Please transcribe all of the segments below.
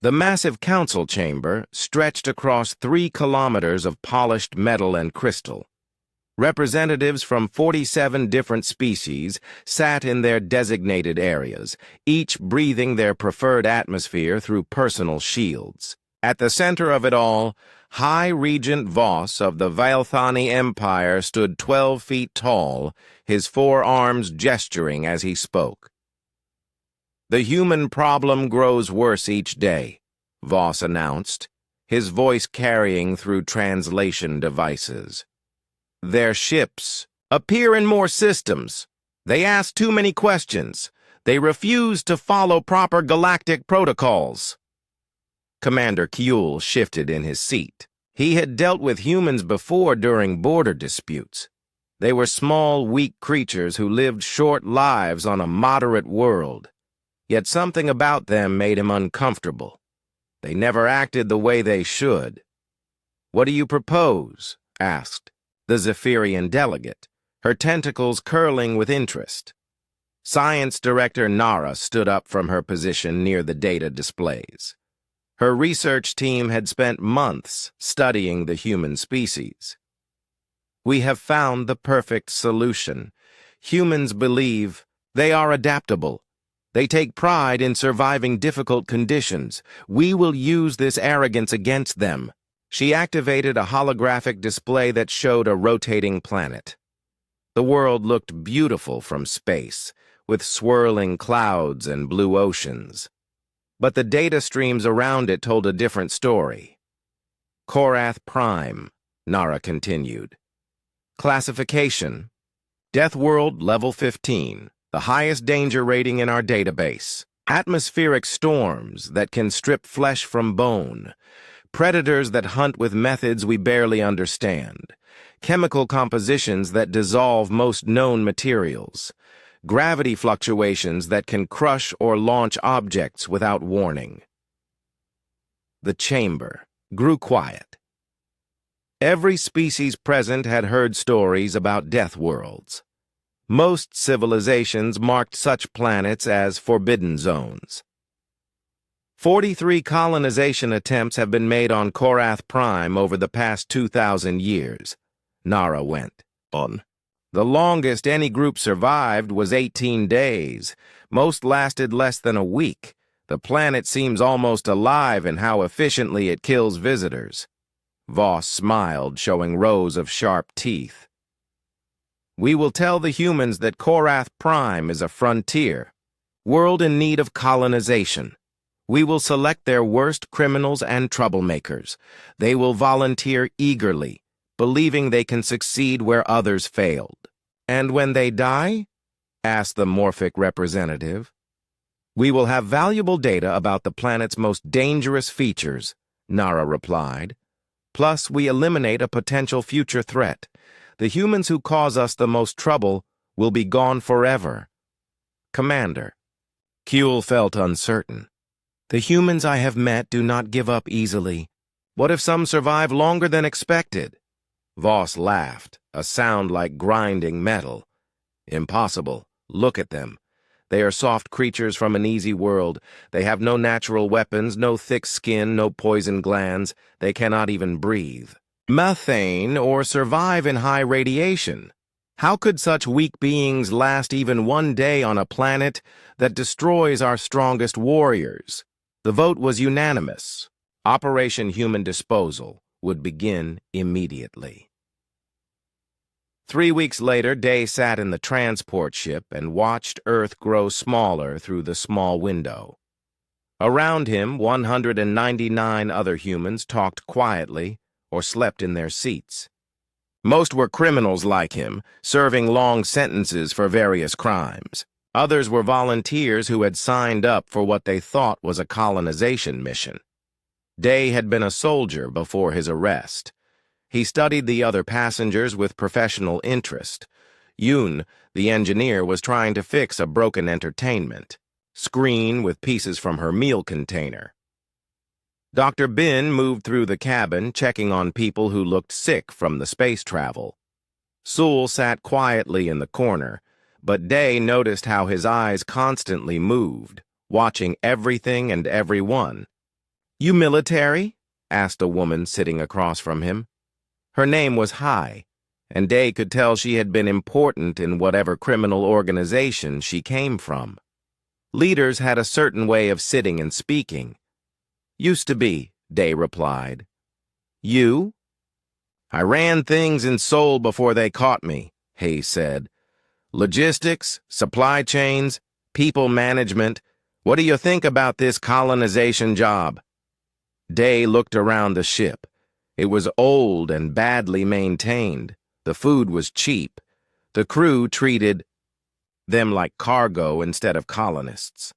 The massive council chamber stretched across 3 kilometers of polished metal and crystal. Representatives from 47 different species sat in their designated areas, each breathing their preferred atmosphere through personal shields. At the center of it all, High Regent Voss of the Vailthani Empire stood 12 feet tall, his 4 arms gesturing as he spoke. "The human problem grows worse each day," Voss announced, his voice carrying through translation devices. "Their ships appear in more systems. They ask too many questions. They refuse to follow proper galactic protocols." Commander Kuehl shifted in his seat. He had dealt with humans before during border disputes. They were small, weak creatures who lived short lives on a moderate world. Yet something about them made him uncomfortable. They never acted the way they should. "What do you propose?" asked the Zephyrian delegate, her tentacles curling with interest. Science Director Nara stood up from her position near the data displays. Her research team had spent months studying the human species. "We have found the perfect solution. Humans believe they are adaptable. They take pride in surviving difficult conditions. We will use this arrogance against them." She activated a holographic display that showed a rotating planet. The world looked beautiful from space, with swirling clouds and blue oceans. But the data streams around it told a different story. "Korath Prime," Nara continued. "Classification: Deathworld Level 15, the highest danger rating in our database. Atmospheric storms that can strip flesh from bone. Predators that hunt with methods we barely understand. Chemical compositions that dissolve most known materials. Gravity fluctuations that can crush or launch objects without warning." The chamber grew quiet. Every species present had heard stories about death worlds. Most civilizations marked such planets as forbidden zones. 43 colonization attempts have been made on Korath Prime over the past 2,000 years, Nara went on. The longest any group survived was 18 days. Most lasted less than a week. The planet seems almost alive in how efficiently it kills visitors. Voss smiled, showing rows of sharp teeth. "We will tell the humans that Korath Prime is a frontier, world in need of colonization. We will select their worst criminals and troublemakers. They will volunteer eagerly, believing they can succeed where others failed." "And when they die?" asked the morphic representative. "We will have valuable data about the planet's most dangerous features," Nara replied. "Plus, we eliminate a potential future threat. The humans who cause us the most trouble will be gone forever." "Commander." Kuehl felt uncertain. "The humans I have met do not give up easily. What if some survive longer than expected?" Voss laughed, a sound like grinding metal. "Impossible. Look at them. They are soft creatures from an easy world. They have no natural weapons, no thick skin, no poison glands. They cannot even breathe methane or survive in high radiation. How could such weak beings last even one day on a planet that destroys our strongest warriors?" The vote was unanimous. Operation Human Disposal would begin immediately. 3 weeks later, Day sat in the transport ship and watched Earth grow smaller through the small window. Around him, 199 other humans talked quietly or slept in their seats. Most were criminals like him, serving long sentences for various crimes. Others were volunteers who had signed up for what they thought was a colonization mission. Day had been a soldier before his arrest. He studied the other passengers with professional interest. Yoon, the engineer, was trying to fix a broken entertainment screen with pieces from her meal container. Dr. Bin moved through the cabin, checking on people who looked sick from the space travel. Sewell sat quietly in the corner, but Day noticed how his eyes constantly moved, watching everything and everyone. "You military?" asked a woman sitting across from him. Her name was Hai, and Day could tell she had been important in whatever criminal organization she came from. Leaders had a certain way of sitting and speaking. "Used to be," Day replied. "You?" "I ran things in Seoul before they caught me," Hayes said. "Logistics, supply chains, people management. What do you think about this colonization job?" Day looked around the ship. It was old and badly maintained. The food was cheap. The crew treated them like cargo instead of colonists.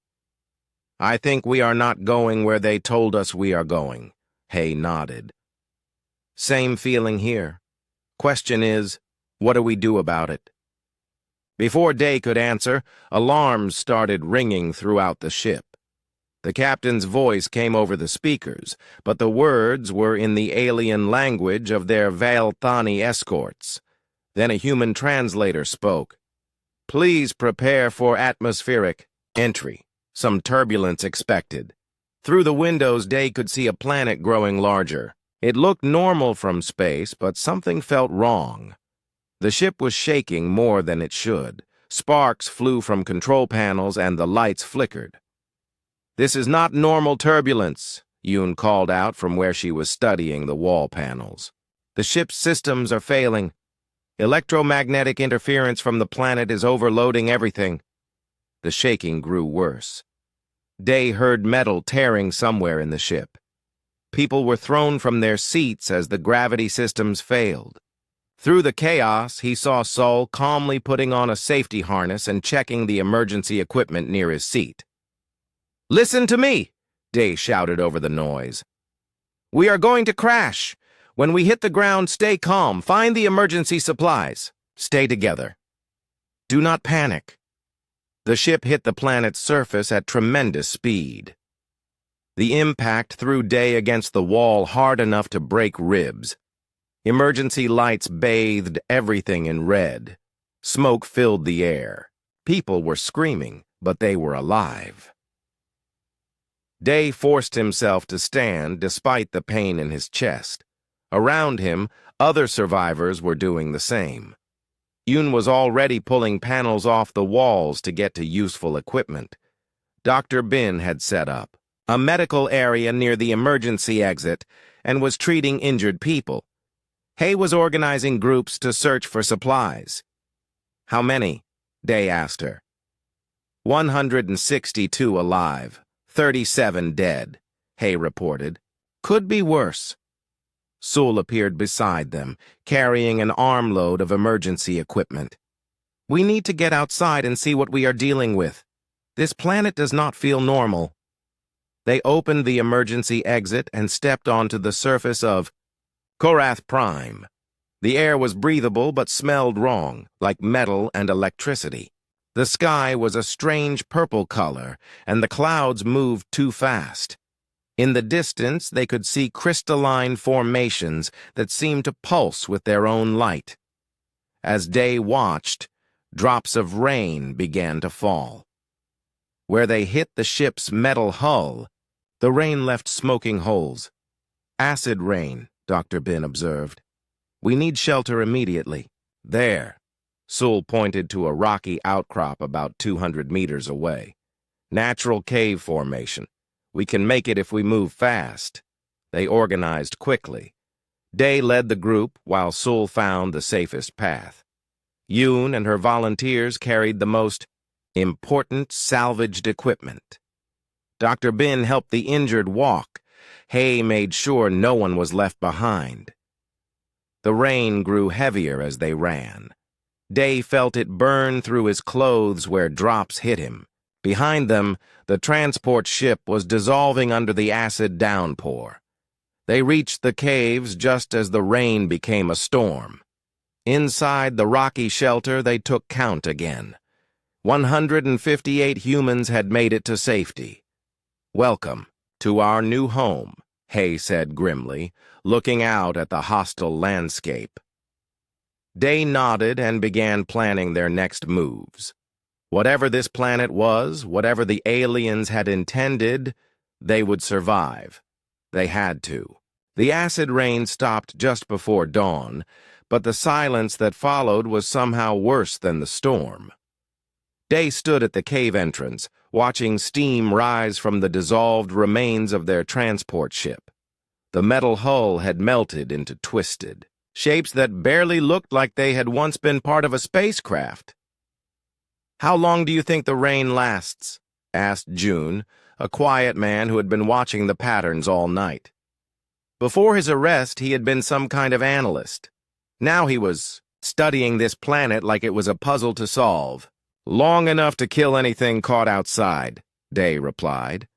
"I think we are not going where they told us we are going," Hay nodded. "Same feeling here. Question is, what do we do about it?" Before Day could answer, alarms started ringing throughout the ship. The captain's voice came over the speakers, but the words were in the alien language of their Valthani escorts. Then a human translator spoke. "Please prepare for atmospheric entry. Some turbulence expected." Through the windows, Day could see a planet growing larger. It looked normal from space, but something felt wrong. The ship was shaking more than it should. Sparks flew from control panels and the lights flickered. "This is not normal turbulence," Yoon called out from where she was studying the wall panels. "The ship's systems are failing. Electromagnetic interference from the planet is overloading everything." The shaking grew worse. Day heard metal tearing somewhere in the ship. People were thrown from their seats as the gravity systems failed. Through the chaos, he saw Sol calmly putting on a safety harness and checking the emergency equipment near his seat. "Listen to me," Day shouted over the noise. "We are going to crash. When we hit the ground, stay calm. Find the emergency supplies. Stay together. Do not panic." The ship hit the planet's surface at tremendous speed. The impact threw Day against the wall hard enough to break ribs. Emergency lights bathed everything in red. Smoke filled the air. People were screaming, but they were alive. Day forced himself to stand despite the pain in his chest. Around him, other survivors were doing the same. Yoon was already pulling panels off the walls to get to useful equipment. Dr. Bin had set up a medical area near the emergency exit and was treating injured people. Hay was organizing groups to search for supplies. "How many?" Day asked her. 162 alive, 37 dead, Hay reported. "Could be worse." Sul appeared beside them, carrying an armload of emergency equipment. "We need to get outside and see what we are dealing with. This planet does not feel normal." They opened the emergency exit and stepped onto the surface of Korath Prime. The air was breathable but smelled wrong, like metal and electricity. The sky was a strange purple color, and the clouds moved too fast. In the distance, they could see crystalline formations that seemed to pulse with their own light. As Day watched, drops of rain began to fall. Where they hit the ship's metal hull, the rain left smoking holes. "Acid rain," Dr. Bin observed. "We need shelter immediately." "There." Sul pointed to a rocky outcrop about 200 meters away. "Natural cave formation. We can make it if we move fast." They organized quickly. Day led the group while Sul found the safest path. Yoon and her volunteers carried the most important salvaged equipment. Dr. Bin helped the injured walk. Hay made sure no one was left behind. The rain grew heavier as they ran. Day felt it burn through his clothes where drops hit him. Behind them, the transport ship was dissolving under the acid downpour. They reached the caves just as the rain became a storm. Inside the rocky shelter, they took count again. 158 humans had made it to safety. "Welcome to our new home," Hay said grimly, looking out at the hostile landscape. Day nodded and began planning their next moves. Whatever this planet was, whatever the aliens had intended, they would survive. They had to. The acid rain stopped just before dawn, but the silence that followed was somehow worse than the storm. Day stood at the cave entrance, watching steam rise from the dissolved remains of their transport ship. The metal hull had melted into twisted shapes that barely looked like they had once been part of a spacecraft. "How long do you think the rain lasts?" asked June, a quiet man who had been watching the patterns all night. Before his arrest, he had been some kind of analyst. Now he was studying this planet like it was a puzzle to solve. "Long enough to kill anything caught outside," Day replied.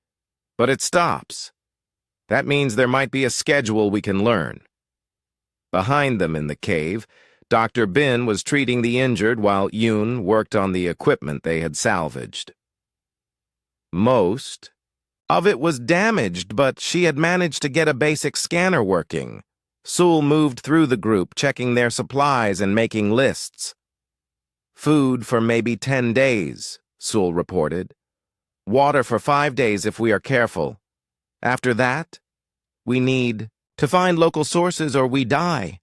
"But it stops. That means there might be a schedule we can learn." Behind them in the cave, Dr. Bin was treating the injured while Yoon worked on the equipment they had salvaged. Most of it was damaged, but she had managed to get a basic scanner working. Sul moved through the group, checking their supplies and making lists. "Food for maybe 10 days, Sul reported. "Water for 5 days if we are careful. After that, we need to find local sources or we die."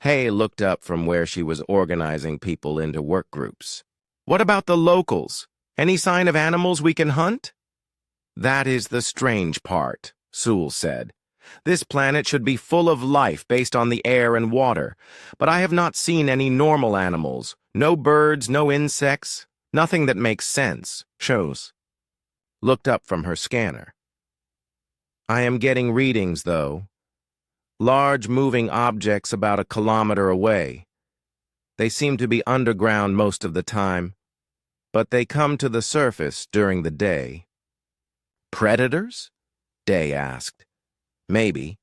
Hay looked up from where she was organizing people into work groups. "What about the locals? Any sign of animals we can hunt?" "That is the strange part," Sul said. "This planet should be full of life based on the air and water, but I have not seen any normal animals. No birds, no insects, nothing that makes sense." Shows looked up from her scanner. "I am getting readings, though. Large moving objects about 1 kilometer away. They seem to be underground most of the time, but they come to the surface during the day." "Predators?" Day asked. "Maybe,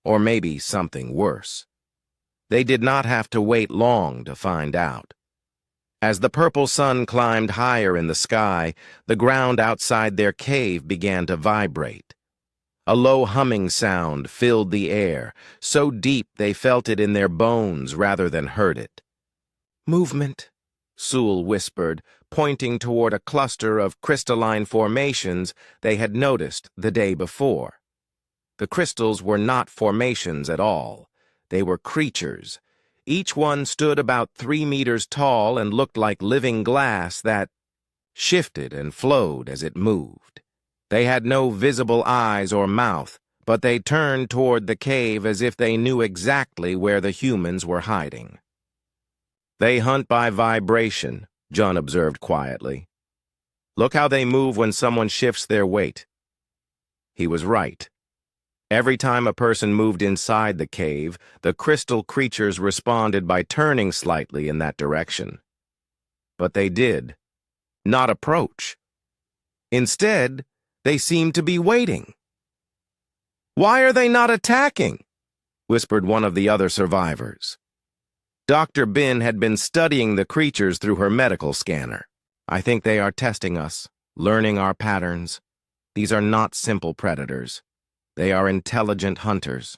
or maybe something worse." They did not have to wait long to find out. As the purple sun climbed higher in the sky, the ground outside their cave began to vibrate. A low humming sound filled the air, so deep they felt it in their bones rather than heard it. "Movement," Sul whispered, pointing toward a cluster of crystalline formations they had noticed the day before. The crystals were not formations at all. They were creatures. Each one stood about 3 meters tall and looked like living glass that shifted and flowed as it moved. They had no visible eyes or mouth, but they turned toward the cave as if they knew exactly where the humans were hiding. "They hunt by vibration," John observed quietly. "Look how they move when someone shifts their weight." He was right. Every time a person moved inside the cave, the crystal creatures responded by turning slightly in that direction. But they did not approach. Instead, they seemed to be waiting. "Why are they not attacking?" whispered one of the other survivors. Dr. Bin had been studying the creatures through her medical scanner. "I think they are testing us, learning our patterns. These are not simple predators. They are intelligent hunters."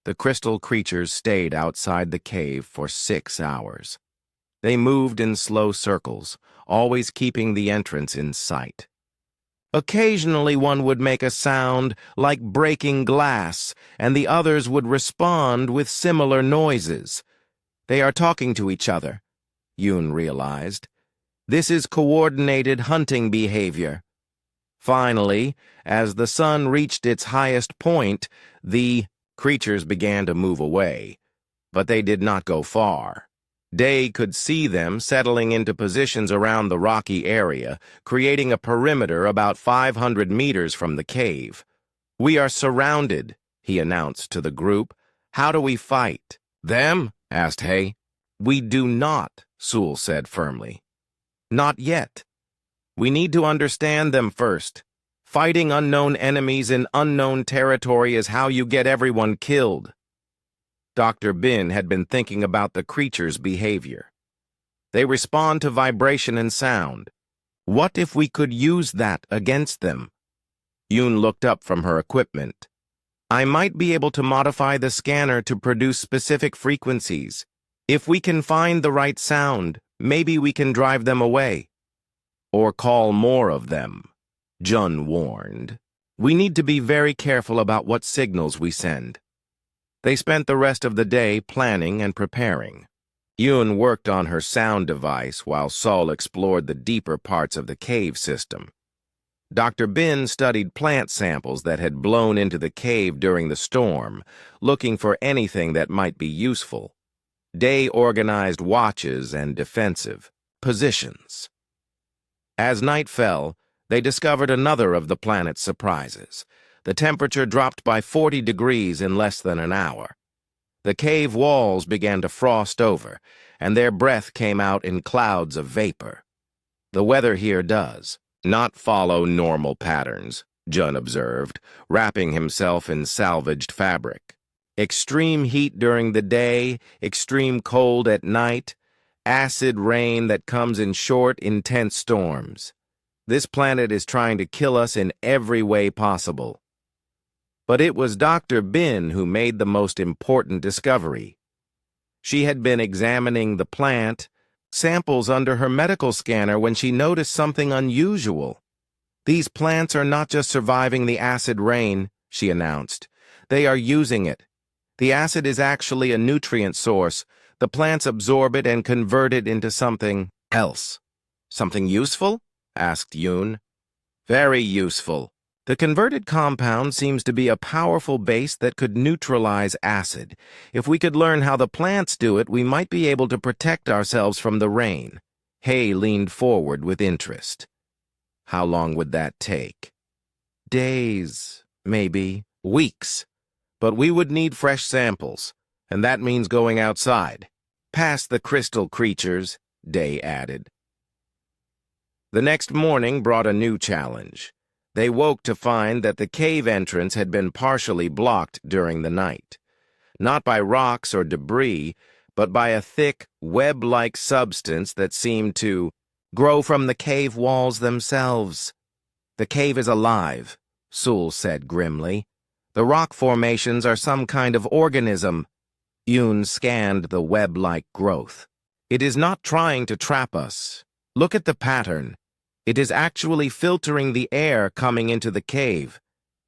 The crystal creatures stayed outside the cave for 6 hours. They moved in slow circles, always keeping the entrance in sight. Occasionally one would make a sound like breaking glass, and the others would respond with similar noises. "They are talking to each other," Yoon realized. "This is coordinated hunting behavior." Finally, as the sun reached its highest point, the creatures began to move away, but they did not go far. Day could see them settling into positions around the rocky area, creating a perimeter about 500 meters from the cave. "We are surrounded," he announced to the group. "How do we fight?" "Them?" asked Hay. "We do not," Sul said firmly. "Not yet. We need to understand them first. Fighting unknown enemies in unknown territory is how you get everyone killed." Dr. Bin had been thinking about the creatures' behavior. They respond to vibration and sound. What if we could use that against them? Yoon looked up from her equipment. "I might be able to modify the scanner to produce specific frequencies. If we can find the right sound, maybe we can drive them away." "Or call more of them," Jun warned. We need to be very careful about what signals we send. They spent the rest of the day planning and preparing. Yoon worked on her sound device while Sol explored the deeper parts of the cave system. Dr. Bin studied plant samples that had blown into the cave during the storm, looking for anything that might be useful. Day organized watches and defensive positions. As night fell, they discovered another of the planet's surprises. The temperature dropped by 40 degrees in less than an hour. The cave walls began to frost over, and their breath came out in clouds of vapor. The weather here does not follow normal patterns, Jun observed, wrapping himself in salvaged fabric. Extreme heat during the day, extreme cold at night, acid rain that comes in short, intense storms. This planet is trying to kill us in every way possible. But it was Dr. Bin who made the most important discovery. She had been examining the plant samples under her medical scanner when she noticed something unusual. These plants are not just surviving the acid rain, she announced. They are using it. The acid is actually a nutrient source. The plants absorb it and convert it into something else. Something useful? Asked Yoon. Very useful. The converted compound seems to be a powerful base that could neutralize acid. If we could learn how the plants do it, we might be able to protect ourselves from the rain. Hay leaned forward with interest. How long would that take? Days, maybe, weeks. But we would need fresh samples, and that means going outside. Past the crystal creatures, Day added. The next morning brought a new challenge. They woke to find that the cave entrance had been partially blocked during the night. Not by rocks or debris, but by a thick, web-like substance that seemed to grow from the cave walls themselves. The cave is alive, Sul said grimly. The rock formations are some kind of organism. Yoon scanned the web-like growth. It is not trying to trap us. Look at the pattern. It is actually filtering the air coming into the cave,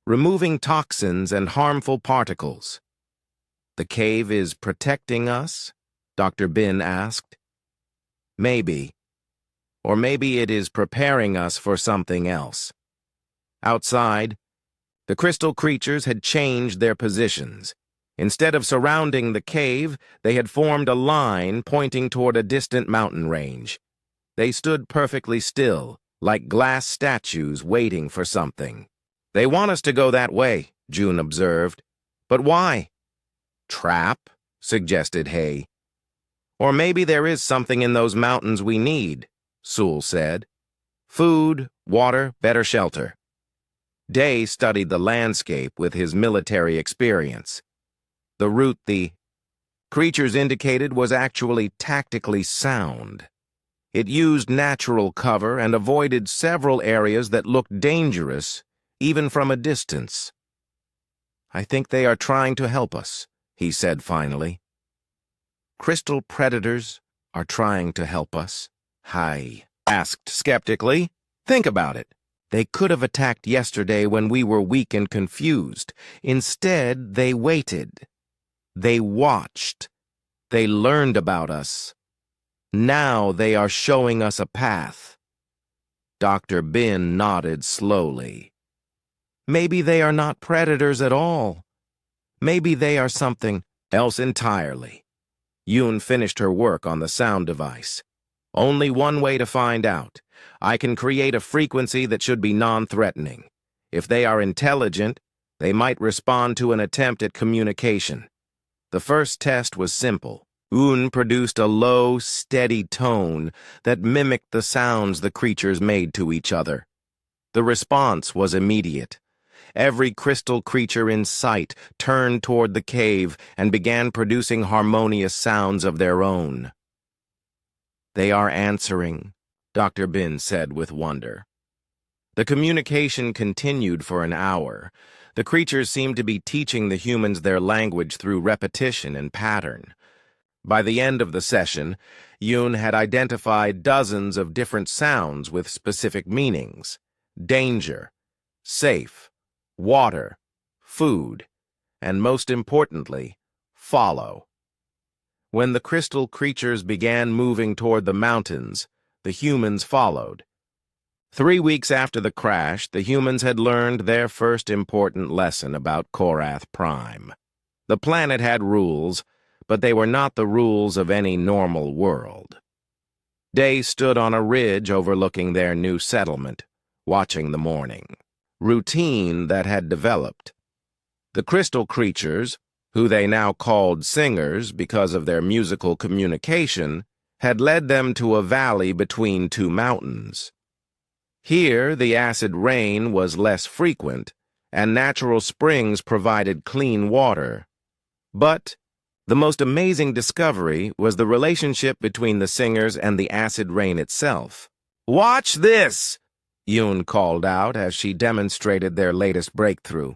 removing toxins and harmful particles. The cave is protecting us? Dr. Bin asked. Maybe. Or maybe it is preparing us for something else. Outside, the crystal creatures had changed their positions. Instead of surrounding the cave, they had formed a line pointing toward a distant mountain range. They stood perfectly still, like glass statues waiting for something. They want us to go that way, June observed. But why? Trap, suggested Hay. Or maybe there is something in those mountains we need, Sul said. Food, water, better shelter. Day studied the landscape with his military experience. The route the creatures indicated was actually tactically sound. It used natural cover and avoided several areas that looked dangerous, even from a distance. I think they are trying to help us, he said finally. Crystal predators are trying to help us? Hai asked skeptically. Think about it. They could have attacked yesterday when we were weak and confused. Instead, they waited. They watched. They learned about us. Now they are showing us a path. Dr. Bin nodded slowly. Maybe they are not predators at all. Maybe they are something else entirely. Yoon finished her work on the sound device. Only one way to find out. I can create a frequency that should be non-threatening. If they are intelligent, they might respond to an attempt at communication. The first test was simple. Yoon produced a low, steady tone that mimicked the sounds the creatures made to each other. The response was immediate. Every crystal creature in sight turned toward the cave and began producing harmonious sounds of their own. They are answering, Dr. Bin said with wonder. The communication continued for an hour. The creatures seemed to be teaching the humans their language through repetition and pattern. By the end of the session, Yoon had identified dozens of different sounds with specific meanings. Danger, safe, water, food, and most importantly, follow. When the crystal creatures began moving toward the mountains, the humans followed. 3 weeks after the crash, the humans had learned their first important lesson about Korath Prime. The planet had rules, but they were not the rules of any normal world. Day stood on a ridge overlooking their new settlement, watching the morning routine that had developed. The crystal creatures, who they now called singers because of their musical communication, had led them to a valley between two mountains. Here, the acid rain was less frequent, and natural springs provided clean water. But the most amazing discovery was the relationship between the singers and the acid rain itself. "Watch this!" Yoon called out as she demonstrated their latest breakthrough.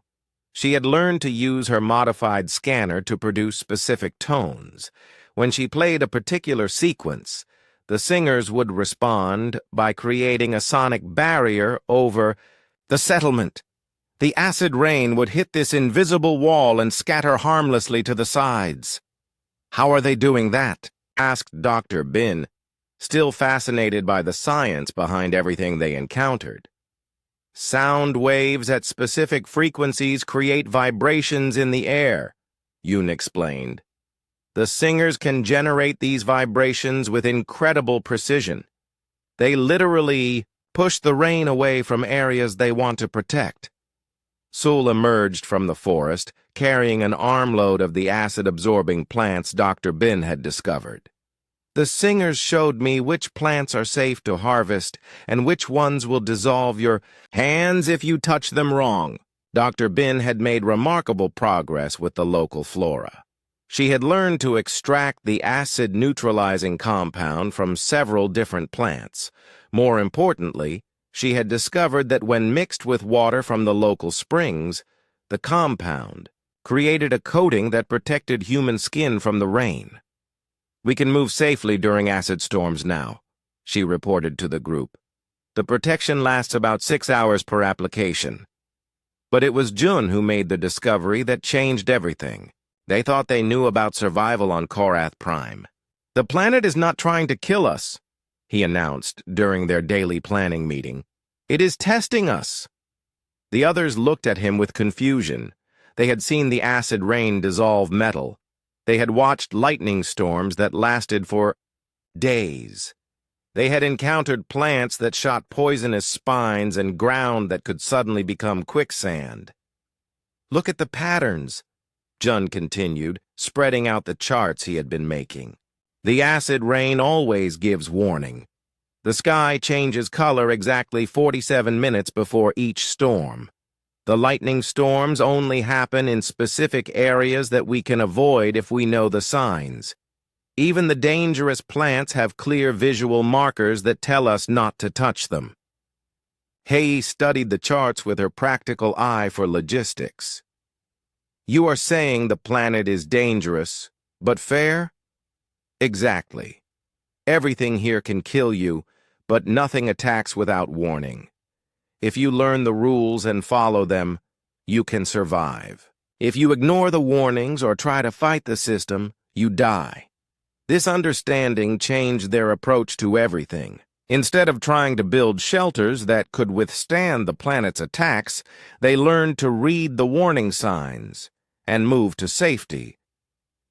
She had learned to use her modified scanner to produce specific tones. When she played a particular sequence, the singers would respond by creating a sonic barrier over the settlement. The acid rain would hit this invisible wall and scatter harmlessly to the sides. "How are they doing that?" asked Dr. Bin, still fascinated by the science behind everything they encountered. "Sound waves at specific frequencies create vibrations in the air," Yoon explained. "The singers can generate these vibrations with incredible precision. They literally push the rain away from areas they want to protect." Sul emerged from the forest, carrying an armload of the acid-absorbing plants Dr. Bin had discovered. "The singers showed me which plants are safe to harvest and which ones will dissolve your hands if you touch them wrong." Dr. Bin had made remarkable progress with the local flora. She had learned to extract the acid-neutralizing compound from several different plants. More importantly, she had discovered that when mixed with water from the local springs, the compound created a coating that protected human skin from the rain. "We can move safely during acid storms now," she reported to the group. "The protection lasts about 6 hours per application." But it was Jun who made the discovery that changed everything. They thought they knew about survival on Korath Prime. "The planet is not trying to kill us," he announced during their daily planning meeting. "It is testing us." The others looked at him with confusion. They had seen the acid rain dissolve metal. They had watched lightning storms that lasted for days. They had encountered plants that shot poisonous spines and ground that could suddenly become quicksand. "Look at the patterns," Jun continued, spreading out the charts he had been making. "The acid rain always gives warning. The sky changes color exactly 47 minutes before each storm. The lightning storms only happen in specific areas that we can avoid if we know the signs. Even the dangerous plants have clear visual markers that tell us not to touch them." Hei studied the charts with her practical eye for logistics. "You are saying the planet is dangerous, but fair?" "Exactly. Everything here can kill you, but nothing attacks without warning. If you learn the rules and follow them, you can survive. If you ignore the warnings or try to fight the system, you die." This understanding changed their approach to everything. Instead of trying to build shelters that could withstand the planet's attacks, they learned to read the warning signs and move to safety.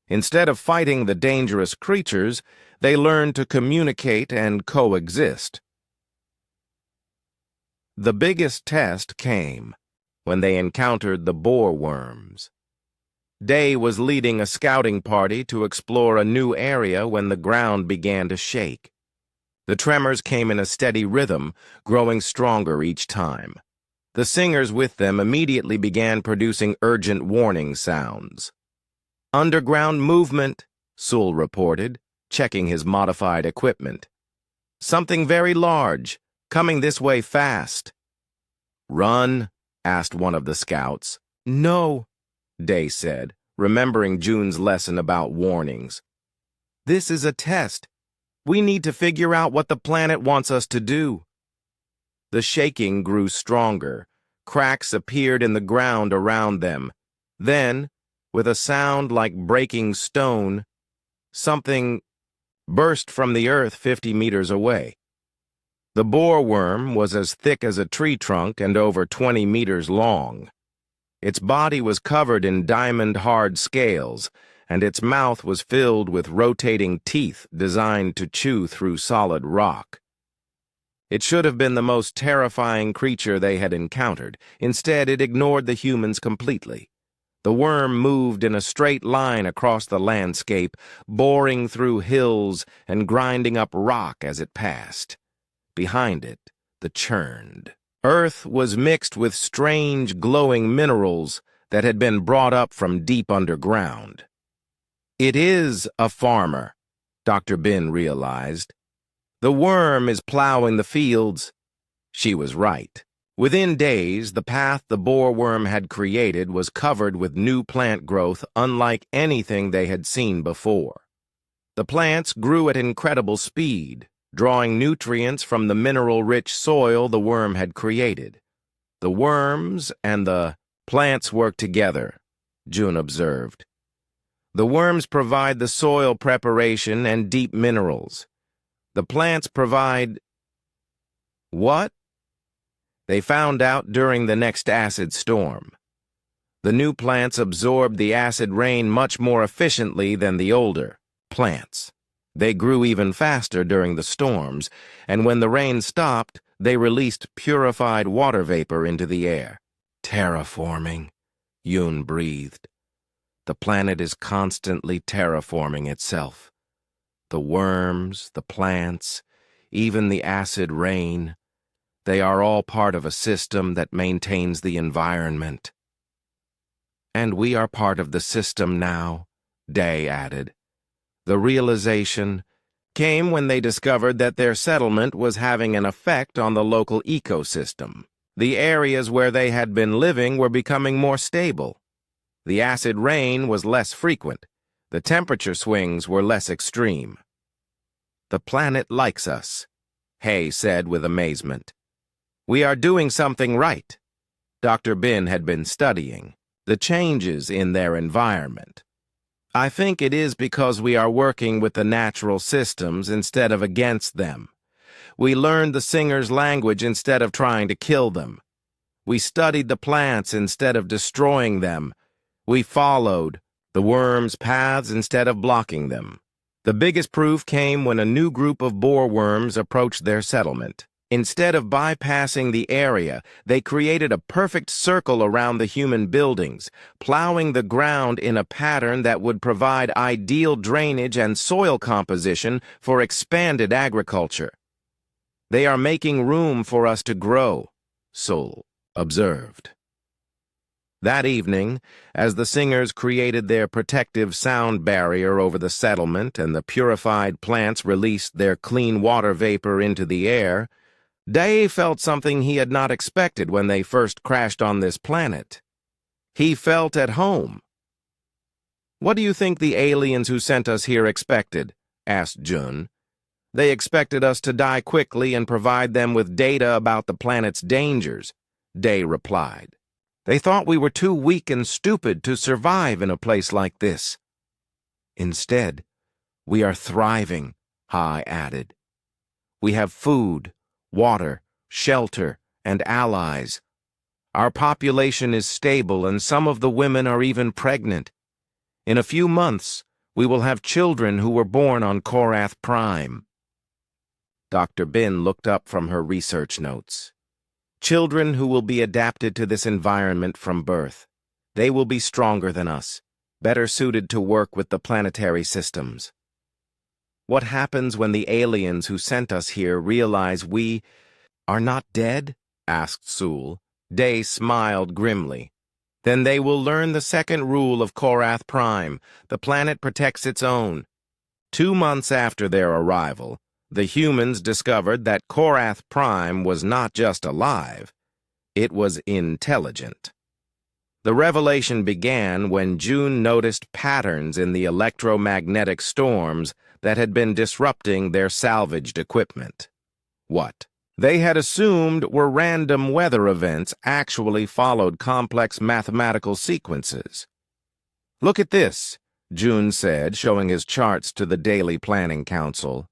Instead of fighting the dangerous creatures, they learned to communicate and coexist. The biggest test came when they encountered the boar worms. Day was leading a scouting party to explore a new area when the ground began to shake. The tremors came in a steady rhythm, growing stronger each time. The singers with them immediately began producing urgent warning sounds. "Underground movement," Sul reported, checking his modified equipment. "Something very large, coming this way fast." "Run?" asked one of the scouts. "No," Day said, remembering June's lesson about warnings. "This is a test. We need to figure out what the planet wants us to do." The shaking grew stronger, Cracks appeared in the ground around them. Then, with a sound like breaking stone, something burst from the earth 50 meters away. The boar worm was as thick as a tree trunk and over 20 meters long. Its body was covered in diamond-hard scales, and its mouth was filled with rotating teeth designed to chew through solid rock. It should have been the most terrifying creature they had encountered. Instead, it ignored the humans completely. The worm moved in a straight line across the landscape, boring through hills and grinding up rock as it passed. Behind it, the churned earth was mixed with strange, glowing minerals that had been brought up from deep underground. It is a farmer, Dr. Bin realized. The worm is plowing the fields. She was right. Within days, the path the boar worm had created was covered with new plant growth unlike anything they had seen before. The plants grew at incredible speed, drawing nutrients from the mineral-rich soil the worm had created. The worms and the plants work together, June observed. The worms provide the soil preparation and deep minerals. The plants provide... What? They found out during the next acid storm. The new plants absorbed the acid rain much more efficiently than the older plants. They grew even faster during the storms, and when the rain stopped, they released purified water vapor into the air. Terraforming, Yoon breathed. The planet is constantly terraforming itself. The worms, the plants, even the acid rain, they are all part of a system that maintains the environment. And we are part of the system now, Day added. The realization came when they discovered that their settlement was having an effect on the local ecosystem. The areas where they had been living were becoming more stable. The acid rain was less frequent. The temperature swings were less extreme. The planet likes us, Hay said with amazement. We are doing something right. Dr. Bin had been studying the changes in their environment. I think it is because we are working with the natural systems instead of against them. We learned the singers' language instead of trying to kill them. We studied the plants instead of destroying them. We followed the worms' paths instead of blocking them. The biggest proof came when a new group of boar worms approached their settlement. Instead of bypassing the area, they created a perfect circle around the human buildings, plowing the ground in a pattern that would provide ideal drainage and soil composition for expanded agriculture. They are making room for us to grow, Sol observed. That evening, as the singers created their protective sound barrier over the settlement and the purified plants released their clean water vapor into the air, Day felt something he had not expected when they first crashed on this planet. He felt at home. What do you think the aliens who sent us here expected? Asked Jun. They expected us to die quickly and provide them with data about the planet's dangers, Day replied. They thought we were too weak and stupid to survive in a place like this. Instead, we are thriving, Hai added. We have food, water, shelter, and allies. Our population is stable and some of the women are even pregnant. In a few months, we will have children who were born on Korath Prime. Dr. Bin looked up from her research notes. Children who will be adapted to this environment from birth. They will be stronger than us, better suited to work with the planetary systems. What happens when the aliens who sent us here realize we are not dead? Asked Sul. Day smiled grimly. Then they will learn the second rule of Korath Prime. The planet protects its own. 2 months after their arrival, the humans discovered that Korath Prime was not just alive, it was intelligent. The revelation began when June noticed patterns in the electromagnetic storms that had been disrupting their salvaged equipment. What? they had assumed were random weather events actually followed complex mathematical sequences. "Look at this," June said, showing his charts to the Daily Planning Council.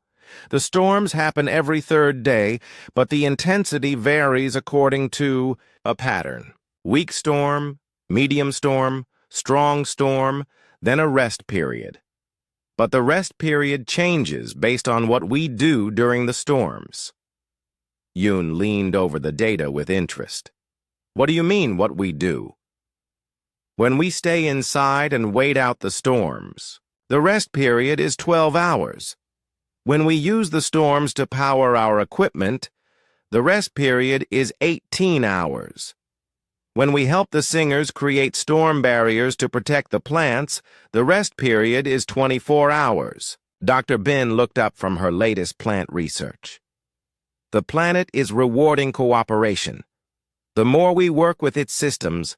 "The storms happen every third day, but the intensity varies according to a pattern. Weak storm, medium storm, strong storm, then a rest period. But the rest period changes based on what we do during the storms." Yoon leaned over the data with interest. "What do you mean, what we do?" "When we stay inside and wait out the storms, the rest period is 12 hours. When we use the storms to power our equipment, the rest period is 18 hours. When we help the singers create storm barriers to protect the plants, the rest period is 24 hours. Dr. Bin looked up from her latest plant research. "The planet is rewarding cooperation. The more we work with its systems,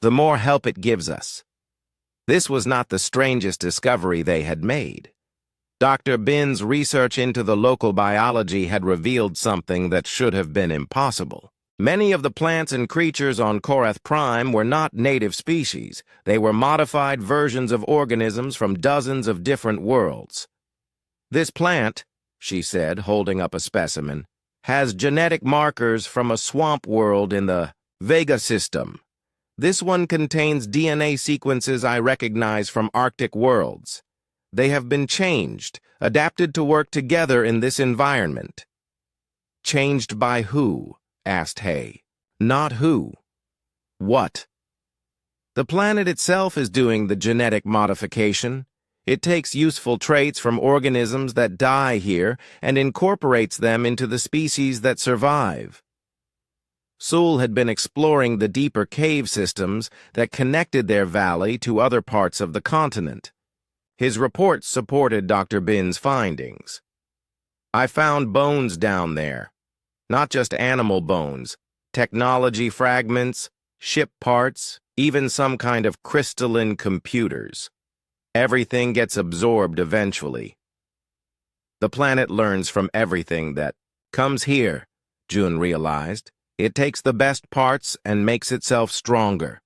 the more help it gives us." This was not the strangest discovery they had made. Dr. Bin's research into the local biology had revealed something that should have been impossible. Many of the plants and creatures on Korath Prime were not native species. They were modified versions of organisms from dozens of different worlds. "This plant," she said, holding up a specimen, "has genetic markers from a swamp world in the Vega system. This one contains DNA sequences I recognize from Arctic worlds. They have been changed, adapted to work together in this environment." "Changed by who?" asked Hay. "Not who. What?" "The planet itself is doing the genetic modification. It takes useful traits from organisms that die here and incorporates them into the species that survive." Sewell had been exploring the deeper cave systems that connected their valley to other parts of the continent. His reports supported Dr. Bin's findings. "I found bones down there. Not just animal bones, technology fragments, ship parts, even some kind of crystalline computers. Everything gets absorbed eventually. The planet learns from everything that comes here," June realized. "It takes the best parts and makes itself stronger."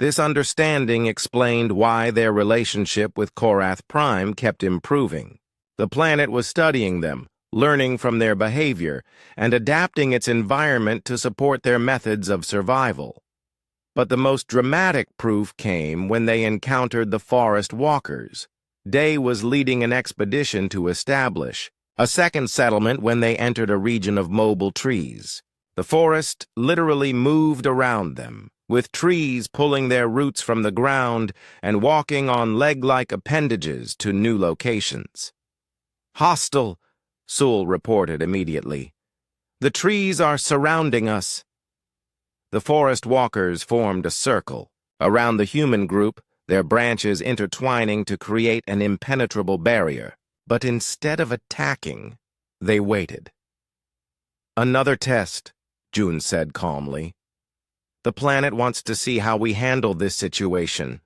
This understanding explained why their relationship with Korath Prime kept improving. The planet was studying them, learning from their behavior, and adapting its environment to support their methods of survival. But the most dramatic proof came when they encountered the forest walkers. Day was leading an expedition to establish a second settlement when they entered a region of mobile trees. The forest literally moved around them, with trees pulling their roots from the ground and walking on leg-like appendages to new locations. "Hostile," Sewell reported immediately. "The trees are surrounding us." The forest walkers formed a circle around the human group, their branches intertwining to create an impenetrable barrier. But instead of attacking, they waited. "Another test," June said calmly. "The planet wants to see how we handle this situation."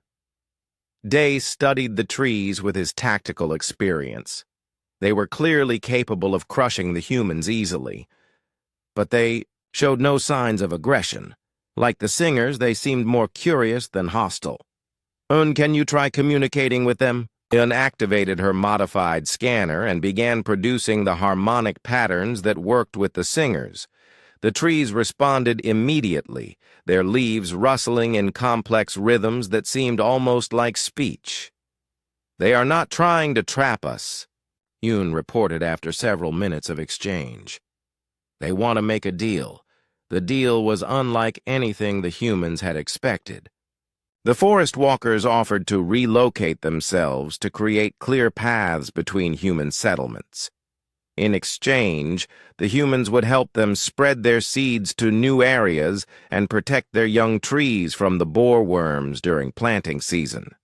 Day studied the trees with his tactical experience. They were clearly capable of crushing the humans easily, but they showed no signs of aggression. Like the singers, they seemed more curious than hostile. Can you try communicating with them?" Un activated her modified scanner and began producing the harmonic patterns that worked with the singers. The trees responded immediately, their leaves rustling in complex rhythms that seemed almost like speech. "They are not trying to trap us," Yoon reported after several minutes of exchange. "They want to make a deal." The deal was unlike anything the humans had expected. The forest walkers offered to relocate themselves to create clear paths between human settlements. In exchange, the humans would help them spread their seeds to new areas and protect their young trees from the boreworms during planting season.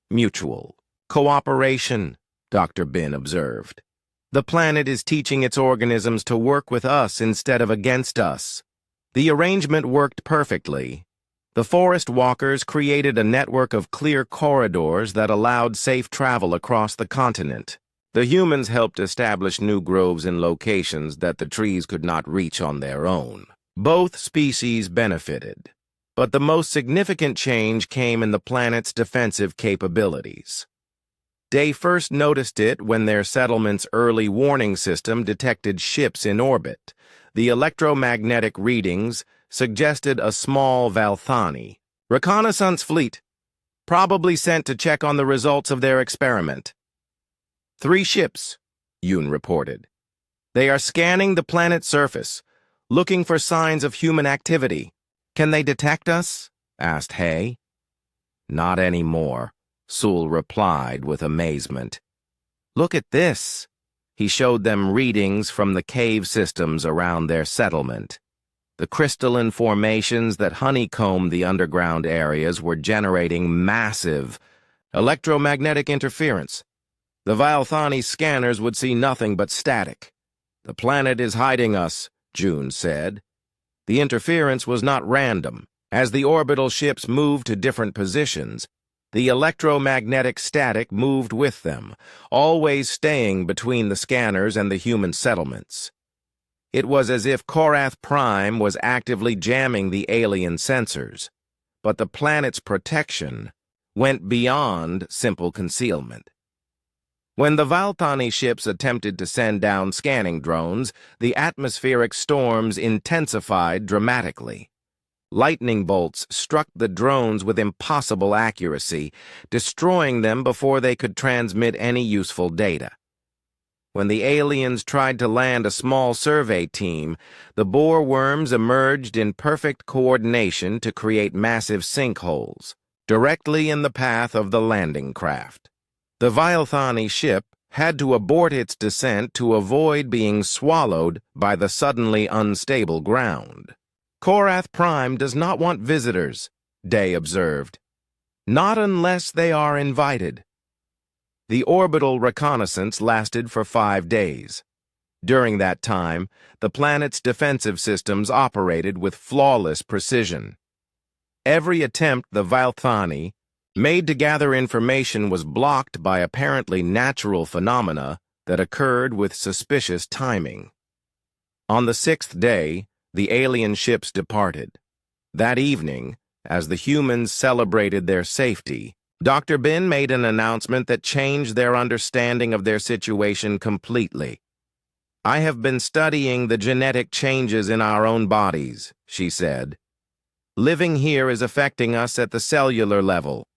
"Mutual cooperation," Dr. Bin observed. "The planet is teaching its organisms to work with us instead of against us." The arrangement worked perfectly. The forest walkers created a network of clear corridors that allowed safe travel across the continent. The humans helped establish new groves in locations that the trees could not reach on their own. Both species benefited, but the most significant change came in the planet's defensive capabilities. They first noticed it when their settlement's early warning system detected ships in orbit. The electromagnetic readings suggested a small Valthani reconnaissance fleet, probably sent to check on the results of their experiment. 3 ships, Yoon reported. They are scanning the planet's surface, looking for signs of human activity. Can they detect us? Asked Hay. Not anymore, Sul replied with amazement. Look at this. He showed them readings from the cave systems around their settlement. The crystalline formations that honeycombed the underground areas were generating massive electromagnetic interference. The Valthani scanners would see nothing but static. The planet is hiding us, June said. The interference was not random. As the orbital ships moved to different positions, the electromagnetic static moved with them, always staying between the scanners and the human settlements. It was as if Korath Prime was actively jamming the alien sensors, but the planet's protection went beyond simple concealment. When the Valthani ships attempted to send down scanning drones, the atmospheric storms intensified dramatically. Lightning bolts struck the drones with impossible accuracy, destroying them before they could transmit any useful data. When the aliens tried to land a small survey team, the boar worms emerged in perfect coordination to create massive sinkholes, directly in the path of the landing craft. The Valthani ship had to abort its descent to avoid being swallowed by the suddenly unstable ground. Korath Prime does not want visitors, Day observed. Not unless they are invited. The orbital reconnaissance lasted for 5 days. During that time, the planet's defensive systems operated with flawless precision. Every attempt the Valthani made to gather information was blocked by apparently natural phenomena that occurred with suspicious timing. On the 6th day, the alien ships departed. That evening, as the humans celebrated their safety, Dr. Bin made an announcement that changed their understanding of their situation completely. I have been studying the genetic changes in our own bodies, she said. Living here is affecting us at the cellular level.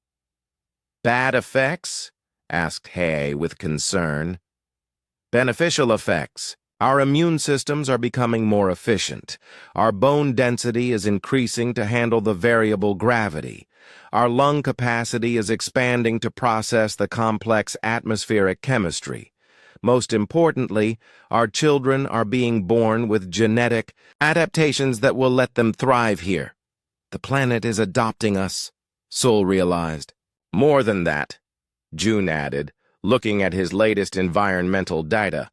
Bad effects? Asked Hay with concern. Beneficial effects. Our immune systems are becoming more efficient. Our bone density is increasing to handle the variable gravity. Our lung capacity is expanding to process the complex atmospheric chemistry. Most importantly, our children are being born with genetic adaptations that will let them thrive here. The planet is adopting us, Sul realized. More than that, June added, looking at his latest environmental data.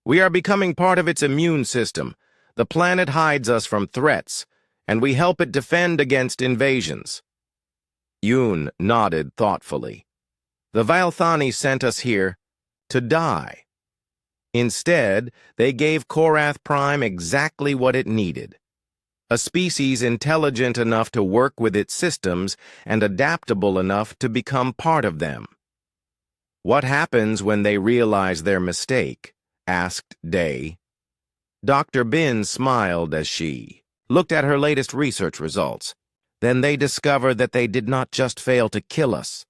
We are becoming part of its immune system. The planet hides us from threats, and we help it defend against invasions. Yoon nodded thoughtfully. The Valthani sent us here to die. Instead, they gave Korath Prime exactly what it needed. A species intelligent enough to work with its systems and adaptable enough to become part of them. What happens when they realize their mistake? Asked Day. Dr. Bin smiled as she looked at her latest research results. Then they discovered that they did not just fail to kill us.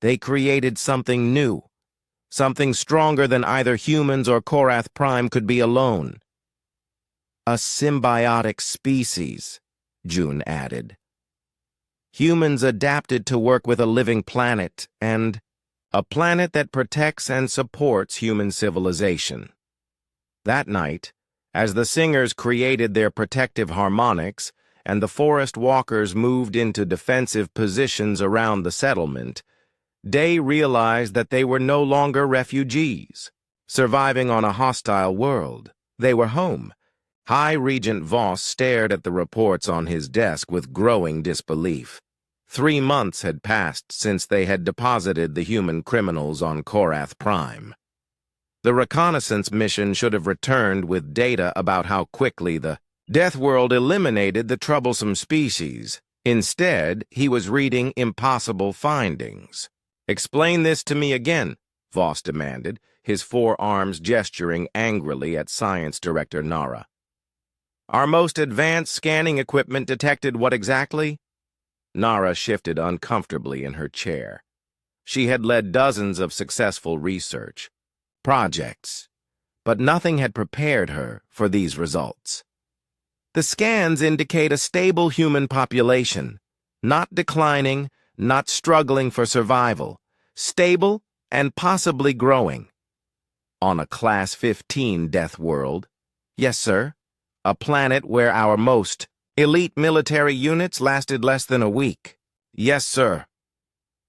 They created something new, something stronger than either humans or Korath Prime could be alone. A symbiotic species, June added. Humans adapted to work with a living planet, and a planet that protects and supports human civilization. That night, as the singers created their protective harmonics and the forest walkers moved into defensive positions around the settlement, Day realized that they were no longer refugees, surviving on a hostile world. They were home. High Regent Voss stared at the reports on his desk with growing disbelief. 3 months had passed since they had deposited the human criminals on Korath Prime. The reconnaissance mission should have returned with data about how quickly the Deathworld eliminated the troublesome species. Instead, he was reading impossible findings. "Explain this to me again," Voss demanded, his forearms gesturing angrily at Science Director Nara. "Our most advanced scanning equipment detected what exactly?" Nara shifted uncomfortably in her chair. She had led dozens of successful research projects, but nothing had prepared her for these results. "The scans indicate a stable human population, not declining, not struggling for survival, stable and possibly growing. On a Class 15 Deathworld. Yes, sir. A planet where our most elite military units lasted less than a week. Yes, sir."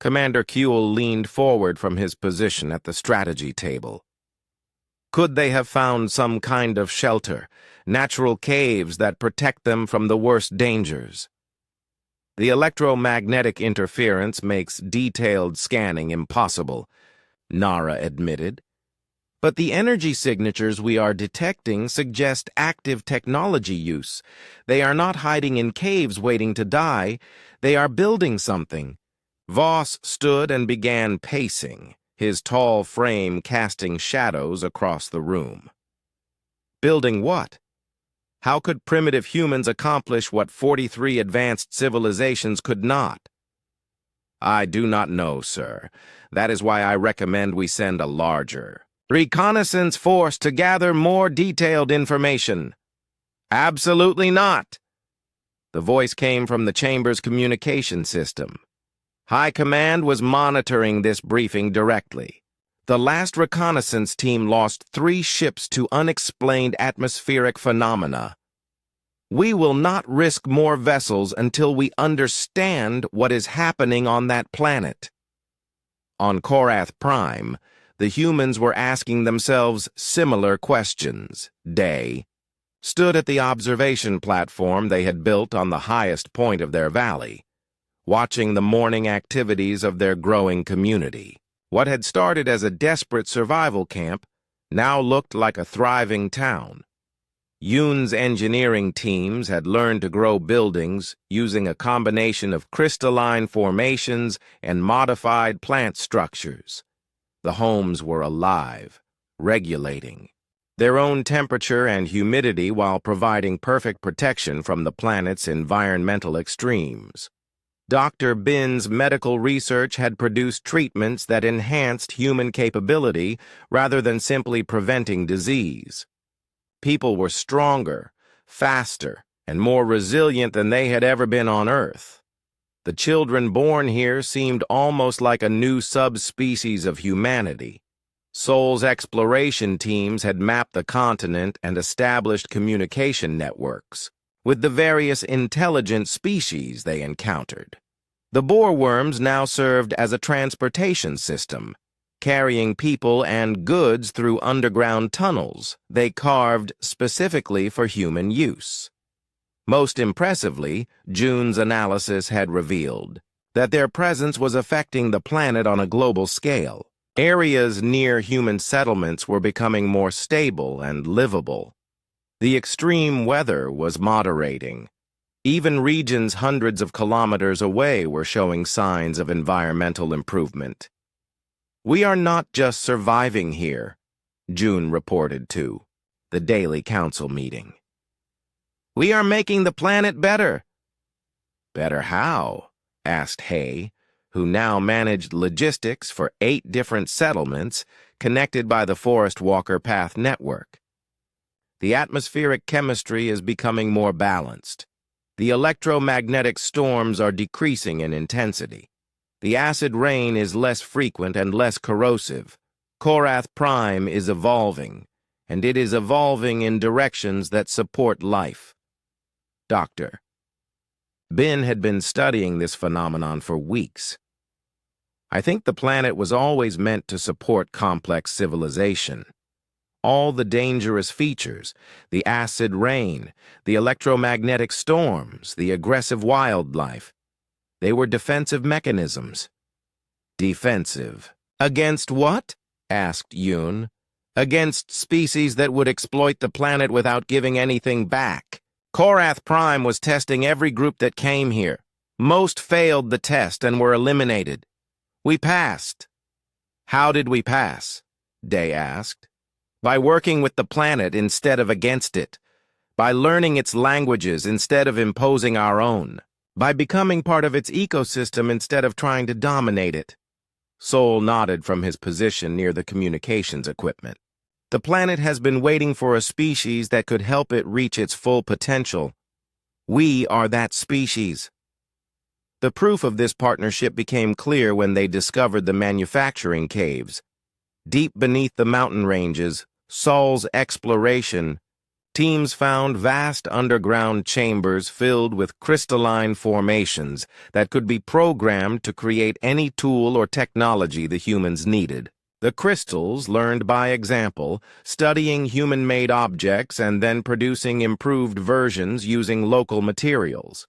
Commander Kuehl leaned forward from his position at the strategy table. "Could they have found some kind of shelter, natural caves that protect them from the worst dangers?" "The electromagnetic interference makes detailed scanning impossible," Nara admitted. "But the energy signatures we are detecting suggest active technology use. They are not hiding in caves waiting to die. They are building something." Voss stood and began pacing, his tall frame casting shadows across the room. "Building what? How could primitive humans accomplish what 43 advanced civilizations could not?" "I do not know, sir. That is why I recommend we send a larger reconnaissance force to gather more detailed information." "Absolutely not." The voice came from the chamber's communication system. High Command was monitoring this briefing directly. "The last reconnaissance team lost 3 ships to unexplained atmospheric phenomena. We will not risk more vessels until we understand what is happening on that planet." On Korath Prime, the humans were asking themselves similar questions. Day stood at the observation platform they had built on the highest point of their valley, watching the morning activities of their growing community. What had started as a desperate survival camp now looked like a thriving town. Yoon's engineering teams had learned to grow buildings using a combination of crystalline formations and modified plant structures. The homes were alive, regulating their own temperature and humidity while providing perfect protection from the planet's environmental extremes. Dr. Bin's medical research had produced treatments that enhanced human capability rather than simply preventing disease. People were stronger, faster, and more resilient than they had ever been on Earth. The children born here seemed almost like a new subspecies of humanity. Sol's exploration teams had mapped the continent and established communication networks with the various intelligent species they encountered. The boreworms now served as a transportation system, carrying people and goods through underground tunnels they carved specifically for human use. Most impressively, June's analysis had revealed that their presence was affecting the planet on a global scale. Areas near human settlements were becoming more stable and livable. The extreme weather was moderating. Even regions hundreds of kilometers away were showing signs of environmental improvement. "We are not just surviving here," June reported to the daily council meeting. "We are making the planet better." "Better how?" asked Hay, who now managed logistics for 8 different settlements connected by the Forest Walker Path network. "The atmospheric chemistry is becoming more balanced. The electromagnetic storms are decreasing in intensity. The acid rain is less frequent and less corrosive. Korath Prime is evolving, and it is evolving in directions that support life." Doctor Ben had been studying this phenomenon for weeks. "I think the planet was always meant to support complex civilization. All the dangerous features, the acid rain, the electromagnetic storms, the aggressive wildlife, they were defensive mechanisms." "Defensive? Against what?" asked Yoon. against species that would exploit the planet without giving anything back. Korath Prime was testing every group that came here. Most failed the test and were eliminated. We passed. How did we pass? Day asked. By working with the planet instead of against it. By learning its languages instead of imposing our own. By becoming part of its ecosystem instead of trying to dominate it. Sol nodded from his position near the communications equipment. The planet has been waiting for a species that could help it reach its full potential. We are that species. The proof of this partnership became clear when they discovered the manufacturing caves. Deep beneath the mountain ranges, Sol's exploration, teams found vast underground chambers filled with crystalline formations that could be programmed to create any tool or technology the humans needed. The crystals learned by example, studying human-made objects and then producing improved versions using local materials.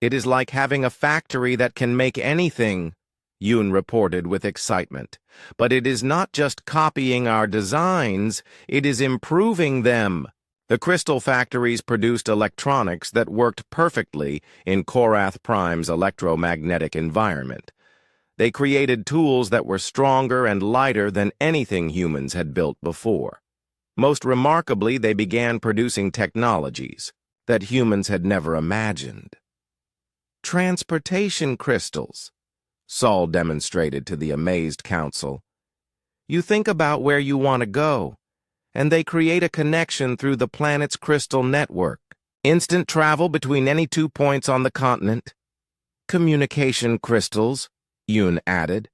It is like having a factory that can make anything, Yoon reported with excitement. But it is not just copying our designs, it is improving them. The crystal factories produced electronics that worked perfectly in Korath Prime's electromagnetic environment. They created tools that were stronger and lighter than anything humans had built before. Most remarkably, they began producing technologies that humans had never imagined. Transportation crystals, Sol demonstrated to the amazed council. You think about where you want to go, and they create a connection through the planet's crystal network. Instant travel between any 2 points on the continent. Communication crystals, Yoon added.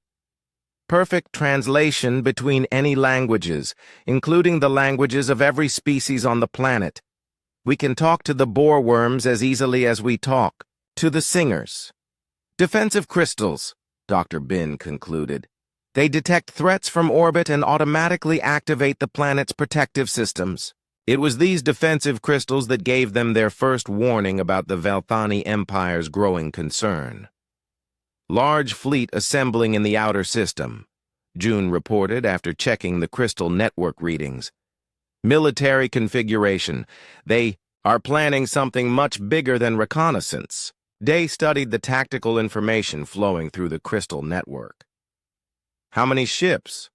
Perfect translation between any languages, including the languages of every species on the planet. We can talk to the boar worms as easily as we talk to the singers. Defensive crystals, Dr. Bin concluded. They detect threats from orbit and automatically activate the planet's protective systems. It was these defensive crystals that gave them their first warning about the Velthani Empire's growing concern. Large fleet assembling in the outer system, June reported after checking the crystal network readings. Military configuration. They are planning something much bigger than reconnaissance. Day studied the tactical information flowing through the crystal network. How many ships?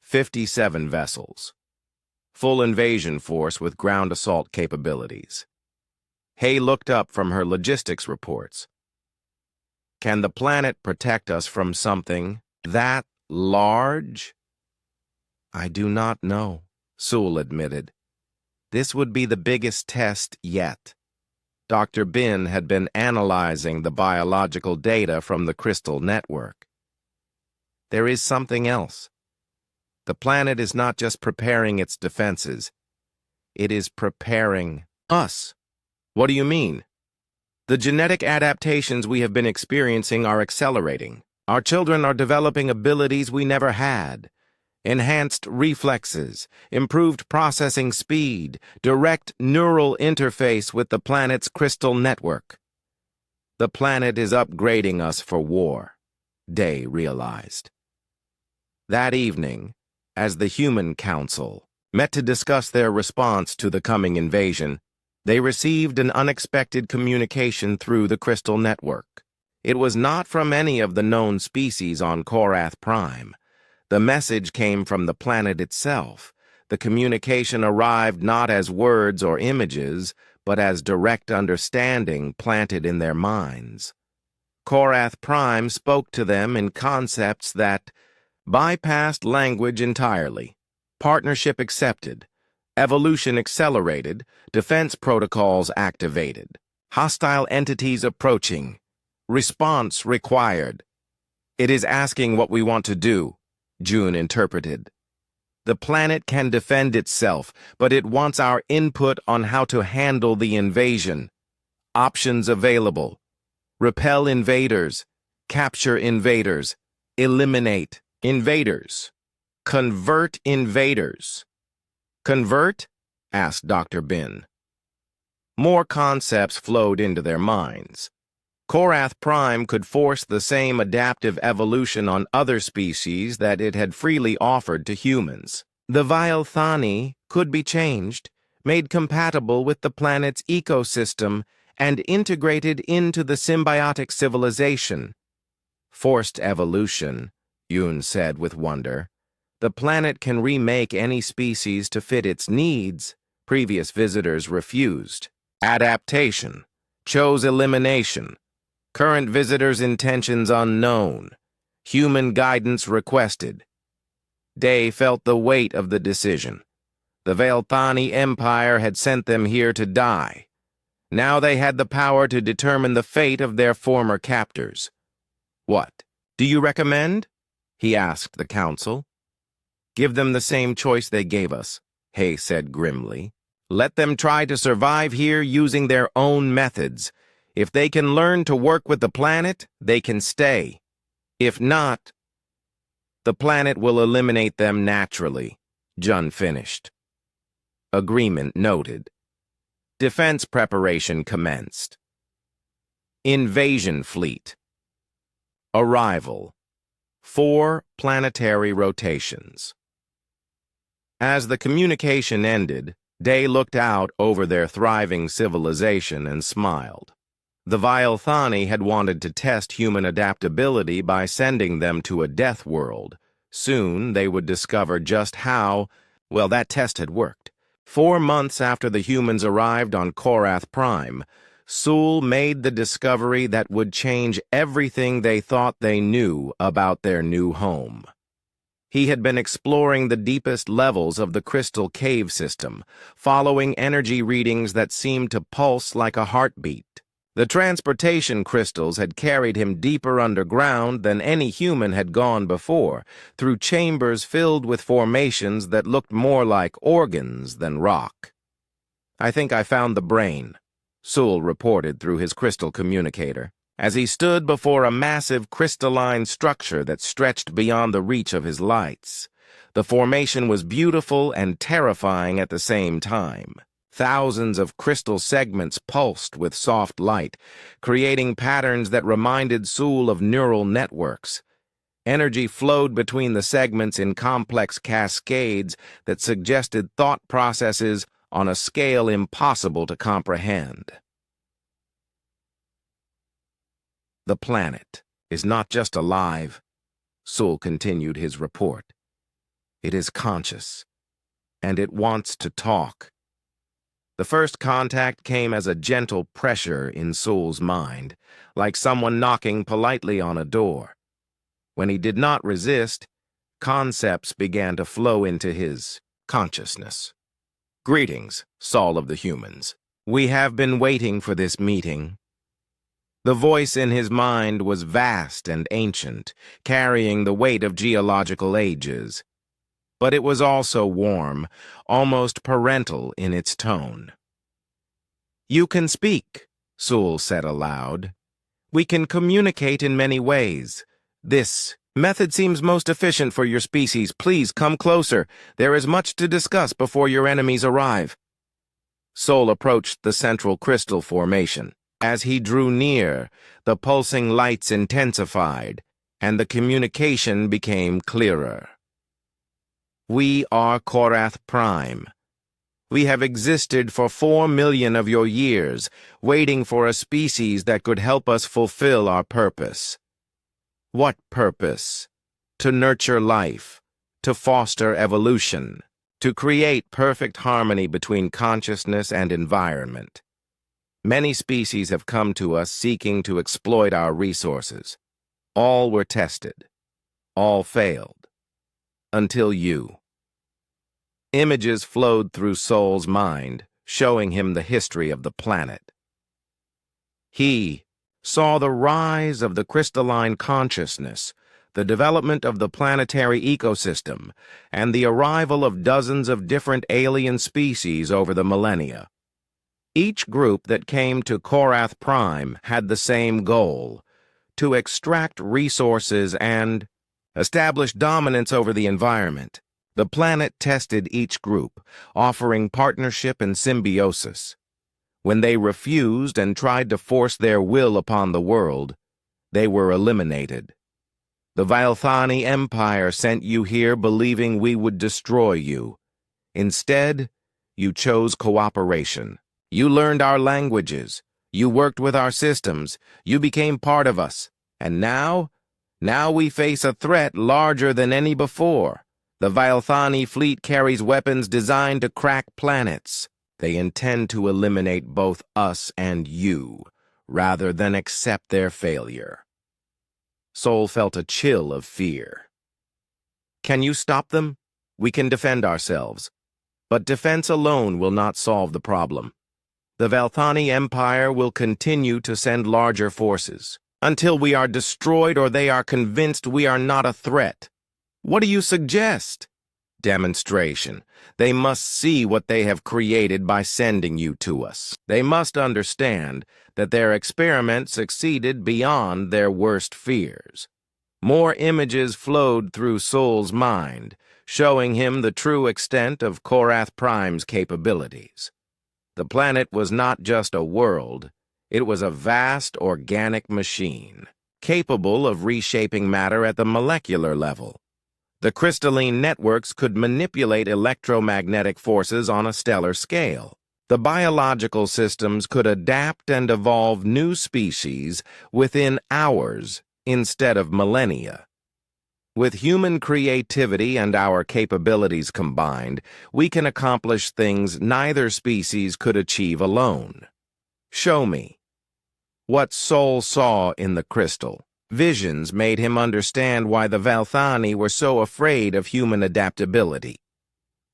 57 vessels. Full invasion force with ground assault capabilities. Hay looked up from her logistics reports. Can the planet protect us from something that large? I do not know, Sewell admitted. This would be the biggest test yet. Dr. Bin had been analyzing the biological data from the crystal network. There is something else. The planet is not just preparing its defenses. It is preparing us. What do you mean? The genetic adaptations we have been experiencing are accelerating. Our children are developing abilities we never had. Enhanced reflexes, improved processing speed, direct neural interface with the planet's crystal network. The planet is upgrading us for war, Day realized. That evening, as the Human Council met to discuss their response to the coming invasion, they received an unexpected communication through the crystal network. It was not from any of the known species on Korath Prime. The message came from the planet itself. The communication arrived not as words or images, but as direct understanding planted in their minds. Korath Prime spoke to them in concepts that bypassed language entirely. Partnership accepted. Evolution accelerated. Defense protocols activated. Hostile entities approaching. Response required. It is asking what we want to do, June interpreted. The planet can defend itself, but it wants our input on how to handle the invasion. Options available. Repel invaders. Capture invaders. Eliminate invaders. Convert invaders. Convert? Asked Dr. Bin. More concepts flowed into their minds. Korath Prime could force the same adaptive evolution on other species that it had freely offered to humans. The Vilethani could be changed, made compatible with the planet's ecosystem, and integrated into the symbiotic civilization. Forced evolution, Yoon said with wonder. The planet can remake any species to fit its needs. Previous visitors refused. Adaptation. Chose elimination. Current visitors' intentions unknown. Human guidance requested. Day felt the weight of the decision. The Vilethani Empire had sent them here to die. Now they had the power to determine the fate of their former captors. What do you recommend? He asked the council. Give them the same choice they gave us, Hay said grimly. Let them try to survive here using their own methods. If they can learn to work with the planet, they can stay. If not, the planet will eliminate them naturally, Jun finished. Agreement noted. Defense preparation commenced. Invasion fleet. Arrival. 4 planetary rotations. As the communication ended, Day looked out over their thriving civilization and smiled. The Vilethani had wanted to test human adaptability by sending them to a death world. Soon they would discover just how, well, that test had worked. 4 months after the humans arrived on Korath Prime, Sul made the discovery that would change everything they thought they knew about their new home. He had been exploring the deepest levels of the crystal cave system, following energy readings that seemed to pulse like a heartbeat. The transportation crystals had carried him deeper underground than any human had gone before, through chambers filled with formations that looked more like organs than rock. I think I found the brain, Sul reported through his crystal communicator, as he stood before a massive crystalline structure that stretched beyond the reach of his lights. The formation was beautiful and terrifying at the same time. Thousands of crystal segments pulsed with soft light, creating patterns that reminded Sul of neural networks. Energy flowed between the segments in complex cascades that suggested thought processes on a scale impossible to comprehend. The planet is not just alive, Sul continued his report. It is conscious, and it wants to talk. The first contact came as a gentle pressure in Sul's mind, like someone knocking politely on a door. When he did not resist, concepts began to flow into his consciousness. Greetings, Saul of the humans. We have been waiting for this meeting. The voice in his mind was vast and ancient, carrying the weight of geological ages. But it was also warm, almost parental in its tone. You can speak, Sul said aloud. We can communicate in many ways. This method seems most efficient for your species. Please come closer. There is much to discuss before your enemies arrive. Sul approached the central crystal formation. As he drew near, the pulsing lights intensified, and the communication became clearer. We are Korath Prime. We have existed for 4 million of your years, waiting for a species that could help us fulfill our purpose. What purpose? To nurture life, to foster evolution, to create perfect harmony between consciousness and environment. Many species have come to us seeking to exploit our resources. All were tested. All failed. Until you. Images flowed through Sul's mind, showing him the history of the planet. He saw the rise of the crystalline consciousness, the development of the planetary ecosystem, and the arrival of dozens of different alien species over the millennia. Each group that came to Korath Prime had the same goal: to extract resources and establish dominance over the environment. The planet tested each group, offering partnership and symbiosis. When they refused and tried to force their will upon the world, they were eliminated. The Vilthani Empire sent you here believing we would destroy you. Instead, you chose cooperation. You learned our languages. You worked with our systems. You became part of us. And now we face a threat larger than any before. The Vilthani fleet carries weapons designed to crack planets. They intend to eliminate both us and you, rather than accept their failure. Sol felt a chill of fear. Can you stop them? We can defend ourselves. But defense alone will not solve the problem. The Vilthani Empire will continue to send larger forces, until we are destroyed or they are convinced we are not a threat. What do you suggest? Demonstration. They must see what they have created by sending you to us. They must understand that their experiment succeeded beyond their worst fears. More images flowed through Sol's mind, showing him the true extent of Korath Prime's capabilities. The planet was not just a world, it was a vast organic machine, capable of reshaping matter at the molecular level. The crystalline networks could manipulate electromagnetic forces on a stellar scale. The biological systems could adapt and evolve new species within hours instead of millennia. With human creativity and our capabilities combined, we can accomplish things neither species could achieve alone. Show me. What Sol saw in the crystal. Visions made him understand why the Vilthani were so afraid of human adaptability.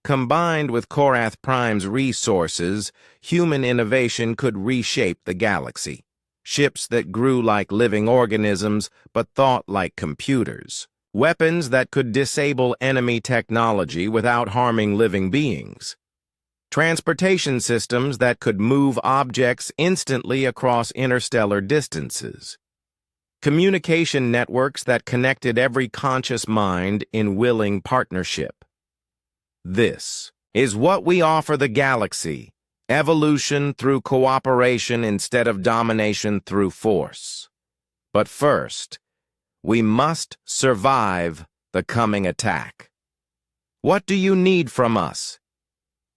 Combined with Korath Prime's resources, human innovation could reshape the galaxy. Ships that grew like living organisms but thought like computers. Weapons that could disable enemy technology without harming living beings. Transportation systems that could move objects instantly across interstellar distances. Communication networks that connected every conscious mind in willing partnership. This is what we offer the galaxy: evolution through cooperation instead of domination through force. But first, we must survive the coming attack. What do you need from us?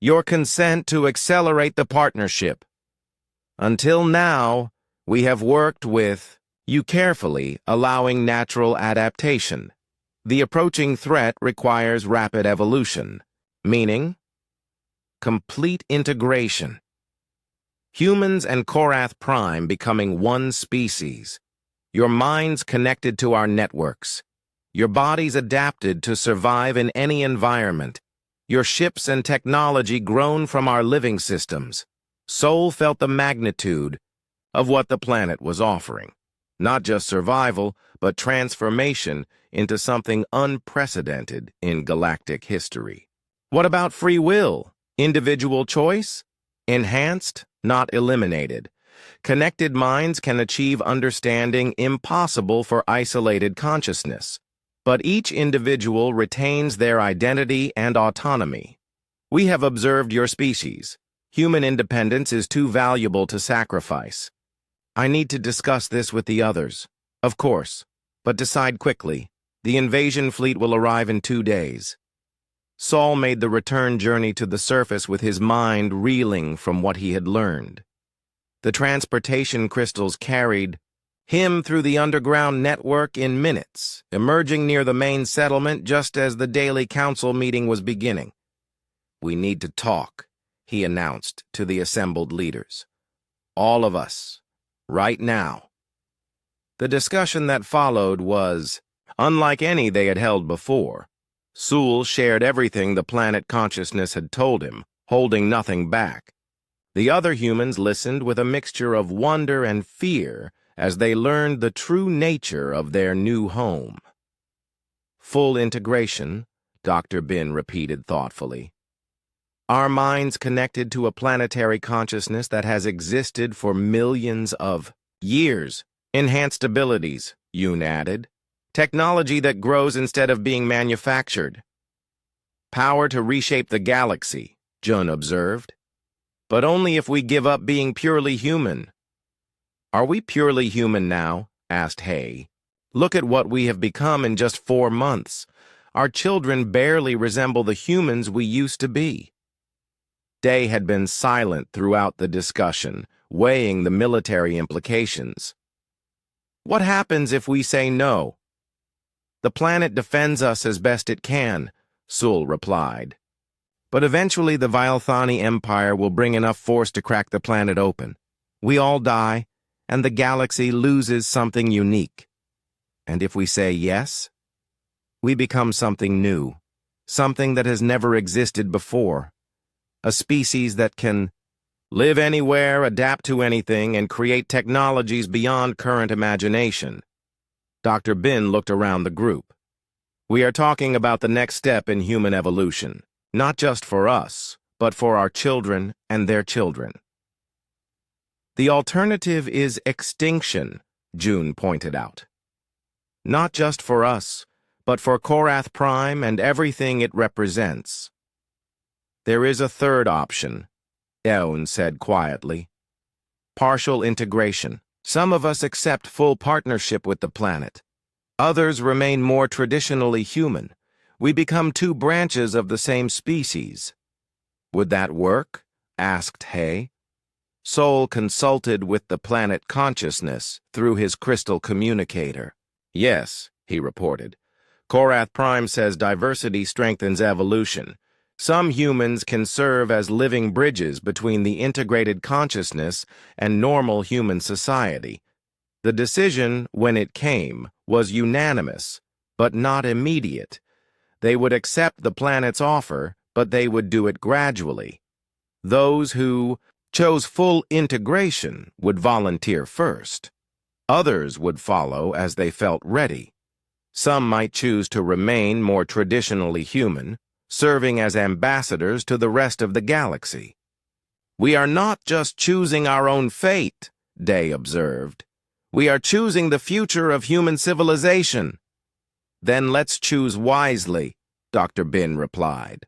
Your consent to accelerate the partnership. Until now, we have worked with you carefully, allowing natural adaptation. The approaching threat requires rapid evolution, meaning complete integration. Humans and Korath Prime becoming one species. Your minds connected to our networks. Your bodies adapted to survive in any environment. Your ships and technology grown from our living systems. Sol felt the magnitude of what the planet was offering. Not just survival, but transformation into something unprecedented in galactic history. What about free will? Individual choice? Enhanced, not eliminated. Connected minds can achieve understanding impossible for isolated consciousness, but each individual retains their identity and autonomy. We have observed your species. Human independence is too valuable to sacrifice. I need to discuss this with the others. Of course, but decide quickly. The invasion fleet will arrive in 2 days. Sol made the return journey to the surface with his mind reeling from what he had learned. The transportation crystals carried him through the underground network in minutes, emerging near the main settlement just as the daily council meeting was beginning. We need to talk, he announced to the assembled leaders. All of us. Right now. The discussion that followed was unlike any they had held before. Sul shared everything the planet consciousness had told him, holding nothing back. The other humans listened with a mixture of wonder and fear as they learned the true nature of their new home. Full integration, Dr. Bin repeated thoughtfully. Our minds connected to a planetary consciousness that has existed for millions of years. Enhanced abilities, Yoon added. Technology that grows instead of being manufactured. Power to reshape the galaxy, Jun observed. But only if we give up being purely human. Are we purely human now? Asked Hay. Look at what we have become in just 4 months. Our children barely resemble the humans we used to be." Day had been silent throughout the discussion, weighing the military implications. "What happens if we say no?" "The planet defends us as best it can," Sul replied. "But eventually the Vilethani Empire will bring enough force to crack the planet open. We all die, and the galaxy loses something unique. And if we say yes, we become something new, something that has never existed before, a species that can live anywhere, adapt to anything, and create technologies beyond current imagination." Dr. Bin looked around the group. "We are talking about the next step in human evolution, not just for us, but for our children and their children." "The alternative is extinction," June pointed out. "Not just for us, but for Korath Prime and everything it represents." "There is a third option," Eon said quietly. "Partial integration. Some of us accept full partnership with the planet. Others remain more traditionally human. We become two branches of the same species." "Would that work?" asked Hay. Sol consulted with the planet consciousness through his crystal communicator. "Yes," he reported. "Korath Prime says diversity strengthens evolution. Some humans can serve as living bridges between the integrated consciousness and normal human society. The decision, when it came, was unanimous, but not immediate. They would accept the planet's offer, but they would do it gradually. Those who chose full integration would volunteer first. Others would follow as they felt ready. Some might choose to remain more traditionally human, serving as ambassadors to the rest of the galaxy. "We are not just choosing our own fate," Day observed. "We are choosing the future of human civilization." "Then let's choose wisely," Dr. Bin replied.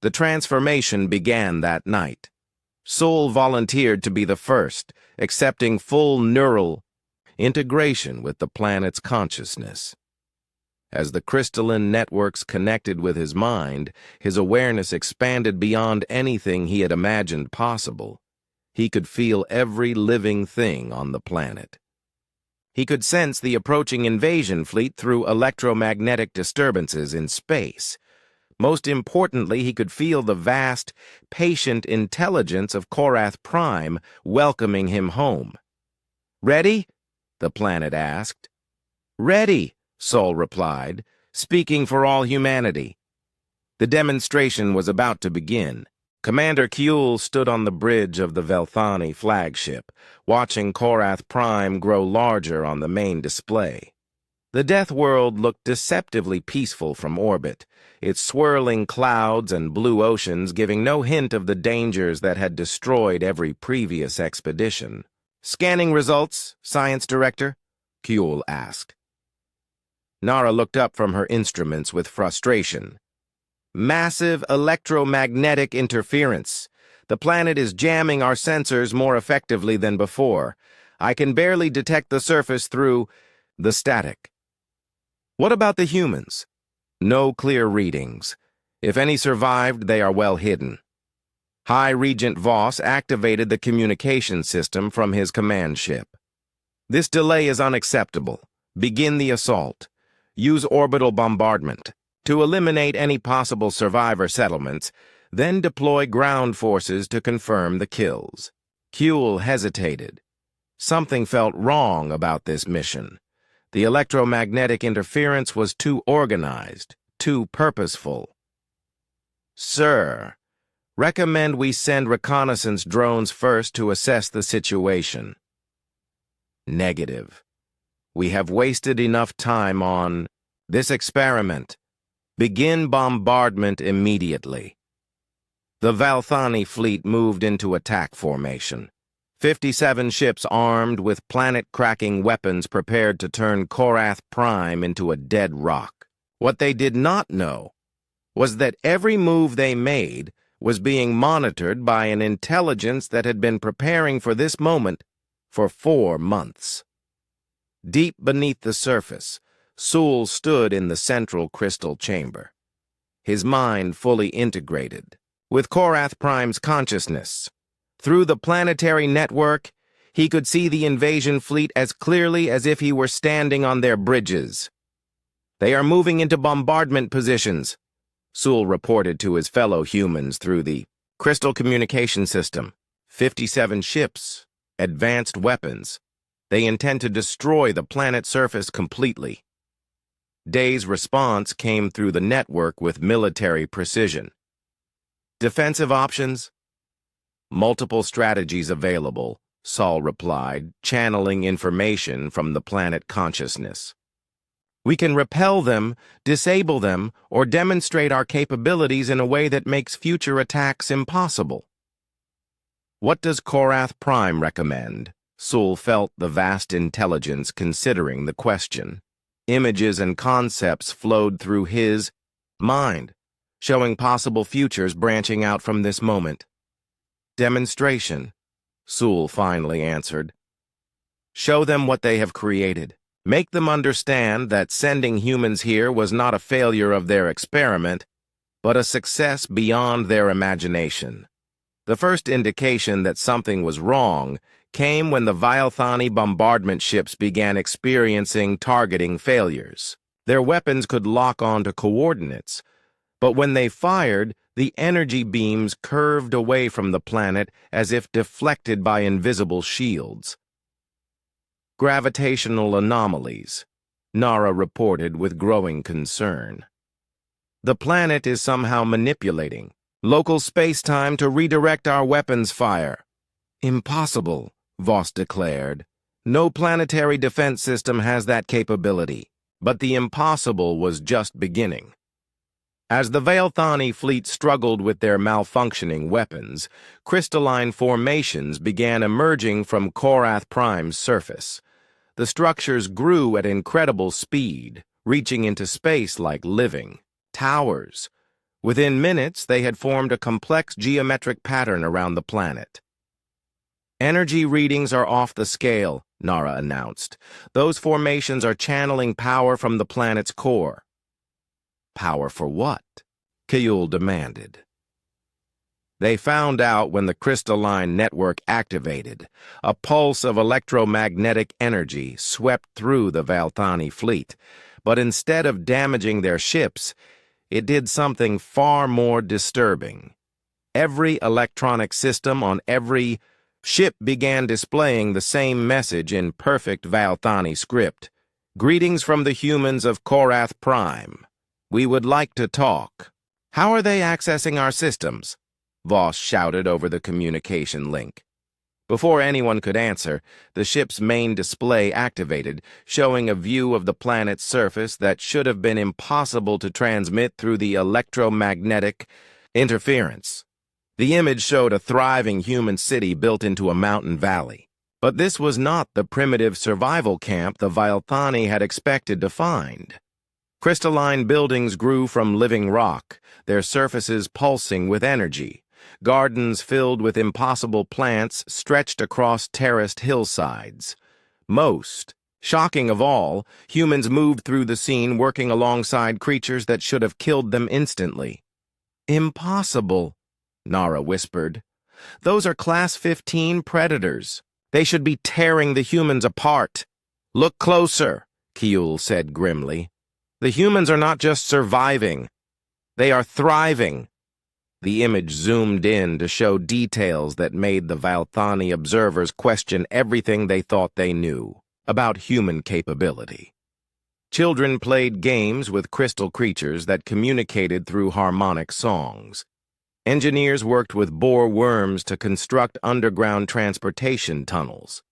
The transformation began that night. Sul volunteered to be the first, accepting full neural integration with the planet's consciousness. As the crystalline networks connected with his mind, his awareness expanded beyond anything he had imagined possible. He could feel every living thing on the planet. He could sense the approaching invasion fleet through electromagnetic disturbances in space. Most importantly, he could feel the vast, patient intelligence of Korath Prime welcoming him home. "Ready?" the planet asked. "Ready," Sol replied, speaking for all humanity. The demonstration was about to begin. Commander Kuehl stood on the bridge of the Vilethani flagship, watching Korath Prime grow larger on the main display. The Deathworld looked deceptively peaceful from orbit, its swirling clouds and blue oceans giving no hint of the dangers that had destroyed every previous expedition. "Scanning results, Science Director?" Kuehl asked. Nara looked up from her instruments with frustration. "Massive electromagnetic interference. The planet is jamming our sensors more effectively than before. I can barely detect the surface through the static." "What about the humans?" "No clear readings. If any survived, they are well hidden." High Regent Voss activated the communication system from his command ship. "This delay is unacceptable. Begin the assault. Use orbital bombardment to eliminate any possible survivor settlements, then deploy ground forces to confirm the kills." Kuehl hesitated. Something felt wrong about this mission. The electromagnetic interference was too organized, too purposeful. "Sir, recommend we send reconnaissance drones first to assess the situation." "Negative. We have wasted enough time on this experiment. Begin bombardment immediately." The Vilethani fleet moved into attack formation. 57 ships armed with planet-cracking weapons prepared to turn Korath Prime into a dead rock. What they did not know was that every move they made was being monitored by an intelligence that had been preparing for this moment for 4 months. Deep beneath the surface, Sul stood in the central crystal chamber, his mind fully integrated with Korath Prime's consciousness. Through the planetary network, he could see the invasion fleet as clearly as if he were standing on their bridges. "They are moving into bombardment positions," Sul reported to his fellow humans through the crystal communication system. 57 ships, advanced weapons. They intend to destroy the planet's surface completely. Day's response came through the network with military precision. Defensive options? Multiple strategies available, Saul replied, channeling information from the planet consciousness. "We can repel them, disable them, or demonstrate our capabilities in a way that makes future attacks impossible." What does Korath Prime recommend? Sul felt the vast intelligence considering the question. Images and concepts flowed through his mind, showing possible futures branching out from this moment. "Demonstration," Sul finally answered. "Show them what they have created. Make them understand that sending humans here was not a failure of their experiment, but a success beyond their imagination." The first indication that something was wrong came when the Vialthani bombardment ships began experiencing targeting failures. Their weapons could lock onto coordinates, but when they fired, the energy beams curved away from the planet as if deflected by invisible shields. "Gravitational anomalies," Nara reported with growing concern. "The planet is somehow manipulating local space-time to redirect our weapons fire." "Impossible," Voss declared. "No planetary defense system has that capability." But the impossible was just beginning. As the Vialthani fleet struggled with their malfunctioning weapons, crystalline formations began emerging from Korath Prime's surface. The structures grew at incredible speed, reaching into space like living towers. Within minutes, they had formed a complex geometric pattern around the planet. "Energy readings are off the scale," Nara announced. "Those formations are channeling power from the planet's core." "Power for what?" Kiyul demanded. They found out when the crystalline network activated. A pulse of electromagnetic energy swept through the Vialthani fleet, but instead of damaging their ships, it did something far more disturbing. Every electronic system on every ship began displaying the same message in perfect Vialthani script. "Greetings from the humans of Korath Prime. We would like to talk." "How are they accessing our systems?" Voss shouted over the communication link. Before anyone could answer, the ship's main display activated, showing a view of the planet's surface that should have been impossible to transmit through the electromagnetic interference. The image showed a thriving human city built into a mountain valley. But this was not the primitive survival camp the Vialthani had expected to find. Crystalline buildings grew from living rock, their surfaces pulsing with energy. Gardens filled with impossible plants stretched across terraced hillsides. Most, shocking of all, humans moved through the scene working alongside creatures that should have killed them instantly. "Impossible," Nara whispered. "Those are Class 15 predators. They should be tearing the humans apart." "Look closer," Kiyul said grimly. "The humans are not just surviving. They are thriving." The image zoomed in to show details that made the Vialthani observers question everything they thought they knew about human capability. Children played games with crystal creatures that communicated through harmonic songs. Engineers worked with boar worms to construct underground transportation tunnels.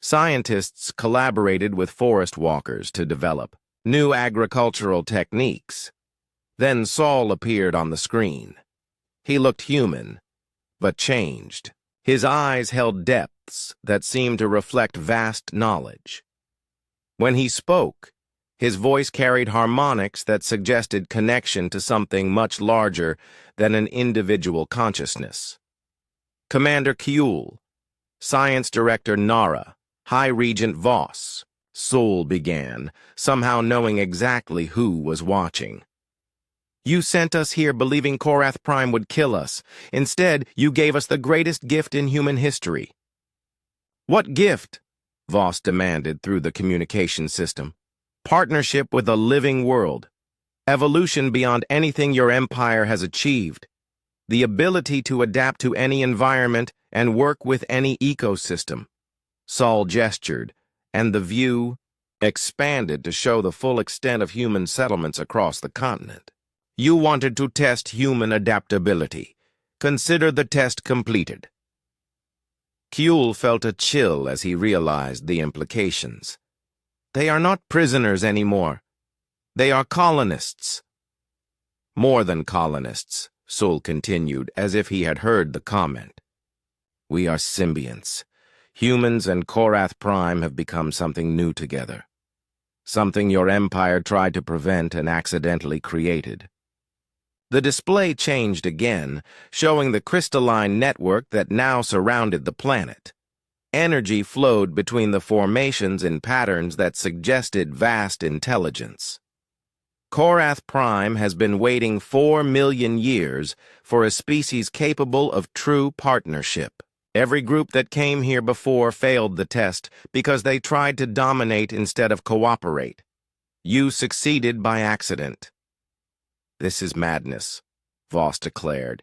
Scientists collaborated with forest walkers to develop new agricultural techniques. Then Saul appeared on the screen. He looked human, but changed. His eyes held depths that seemed to reflect vast knowledge. When he spoke, his voice carried harmonics that suggested connection to something much larger than an individual consciousness. "Commander Kiyul, Science Director Nara, High Regent Voss," Sol began, somehow knowing exactly who was watching. You sent us here believing Korath Prime would kill us. Instead, you gave us the greatest gift in human history. What gift? Voss demanded through the communication system. Partnership with a living world. Evolution beyond anything your empire has achieved. The ability to adapt to any environment and work with any ecosystem. Sol gestured, and the view expanded to show the full extent of human settlements across the continent. You wanted to test human adaptability. Consider the test completed. Kuehl felt a chill as he realized the implications. They are not prisoners anymore. They are colonists. More than colonists, Sol continued, as if he had heard the comment. We are symbionts. Humans and Korath Prime have become something new together. Something your empire tried to prevent and accidentally created. The display changed again, showing the crystalline network that now surrounded the planet. Energy flowed between the formations in patterns that suggested vast intelligence. Korath Prime has been waiting 4 million years for a species capable of true partnership. Every group that came here before failed the test because they tried to dominate instead of cooperate. You succeeded by accident. This is madness, Voss declared.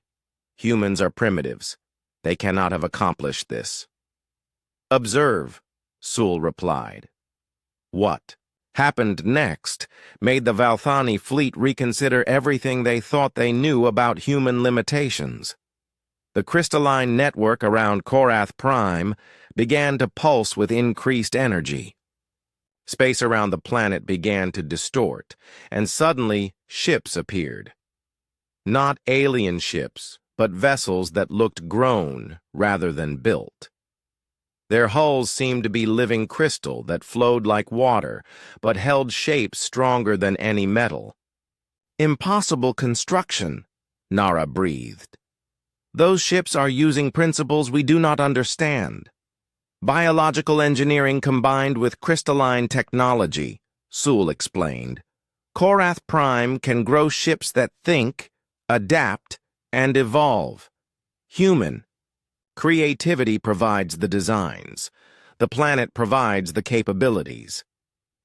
Humans are primitives. They cannot have accomplished this. Observe, Sol replied. What happened next made the Valthani fleet reconsider everything they thought they knew about human limitations. The crystalline network around Korath Prime began to pulse with increased energy. Space around the planet began to distort, and suddenly ships appeared. Not alien ships, but vessels that looked grown rather than built. Their hulls seemed to be living crystal that flowed like water, but held shapes stronger than any metal. Impossible construction, Nara breathed. Those ships are using principles we do not understand. Biological engineering combined with crystalline technology, Sol explained. Korath Prime can grow ships that think, adapt, and evolve. Human. Creativity provides the designs. The planet provides the capabilities.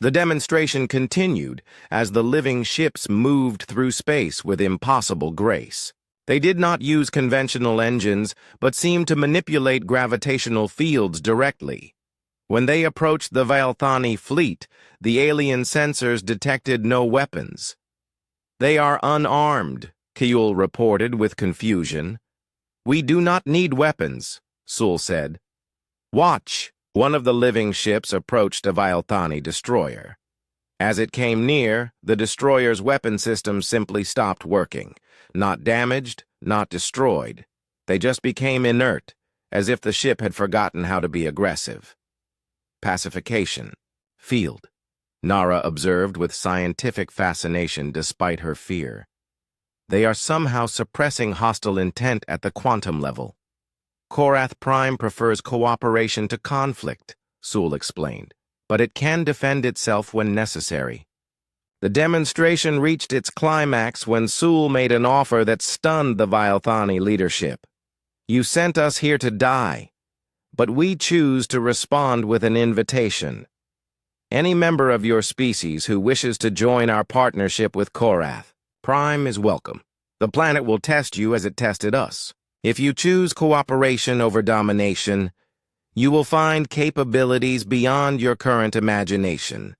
The demonstration continued as the living ships moved through space with impossible grace. They did not use conventional engines, but seemed to manipulate gravitational fields directly. When they approached the Valthani fleet, the alien sensors detected no weapons. They are unarmed, Kuehl reported with confusion. We do not need weapons, Sol said. Watch. One of the living ships approached a Valthani destroyer. As it came near, the destroyer's weapon system simply stopped working. Not damaged, not destroyed. They just became inert, as if the ship had forgotten how to be aggressive. Pacification. Field. Nara observed with scientific fascination despite her fear. They are somehow suppressing hostile intent at the quantum level. Korath Prime prefers cooperation to conflict, Sol explained, but it can defend itself when necessary. The demonstration reached its climax when Sol made an offer that stunned the Valthani leadership. You sent us here to die, but we choose to respond with an invitation. Any member of your species who wishes to join our partnership with Korath Prime is welcome. The planet will test you as it tested us. If you choose cooperation over domination, you will find capabilities beyond your current imagination.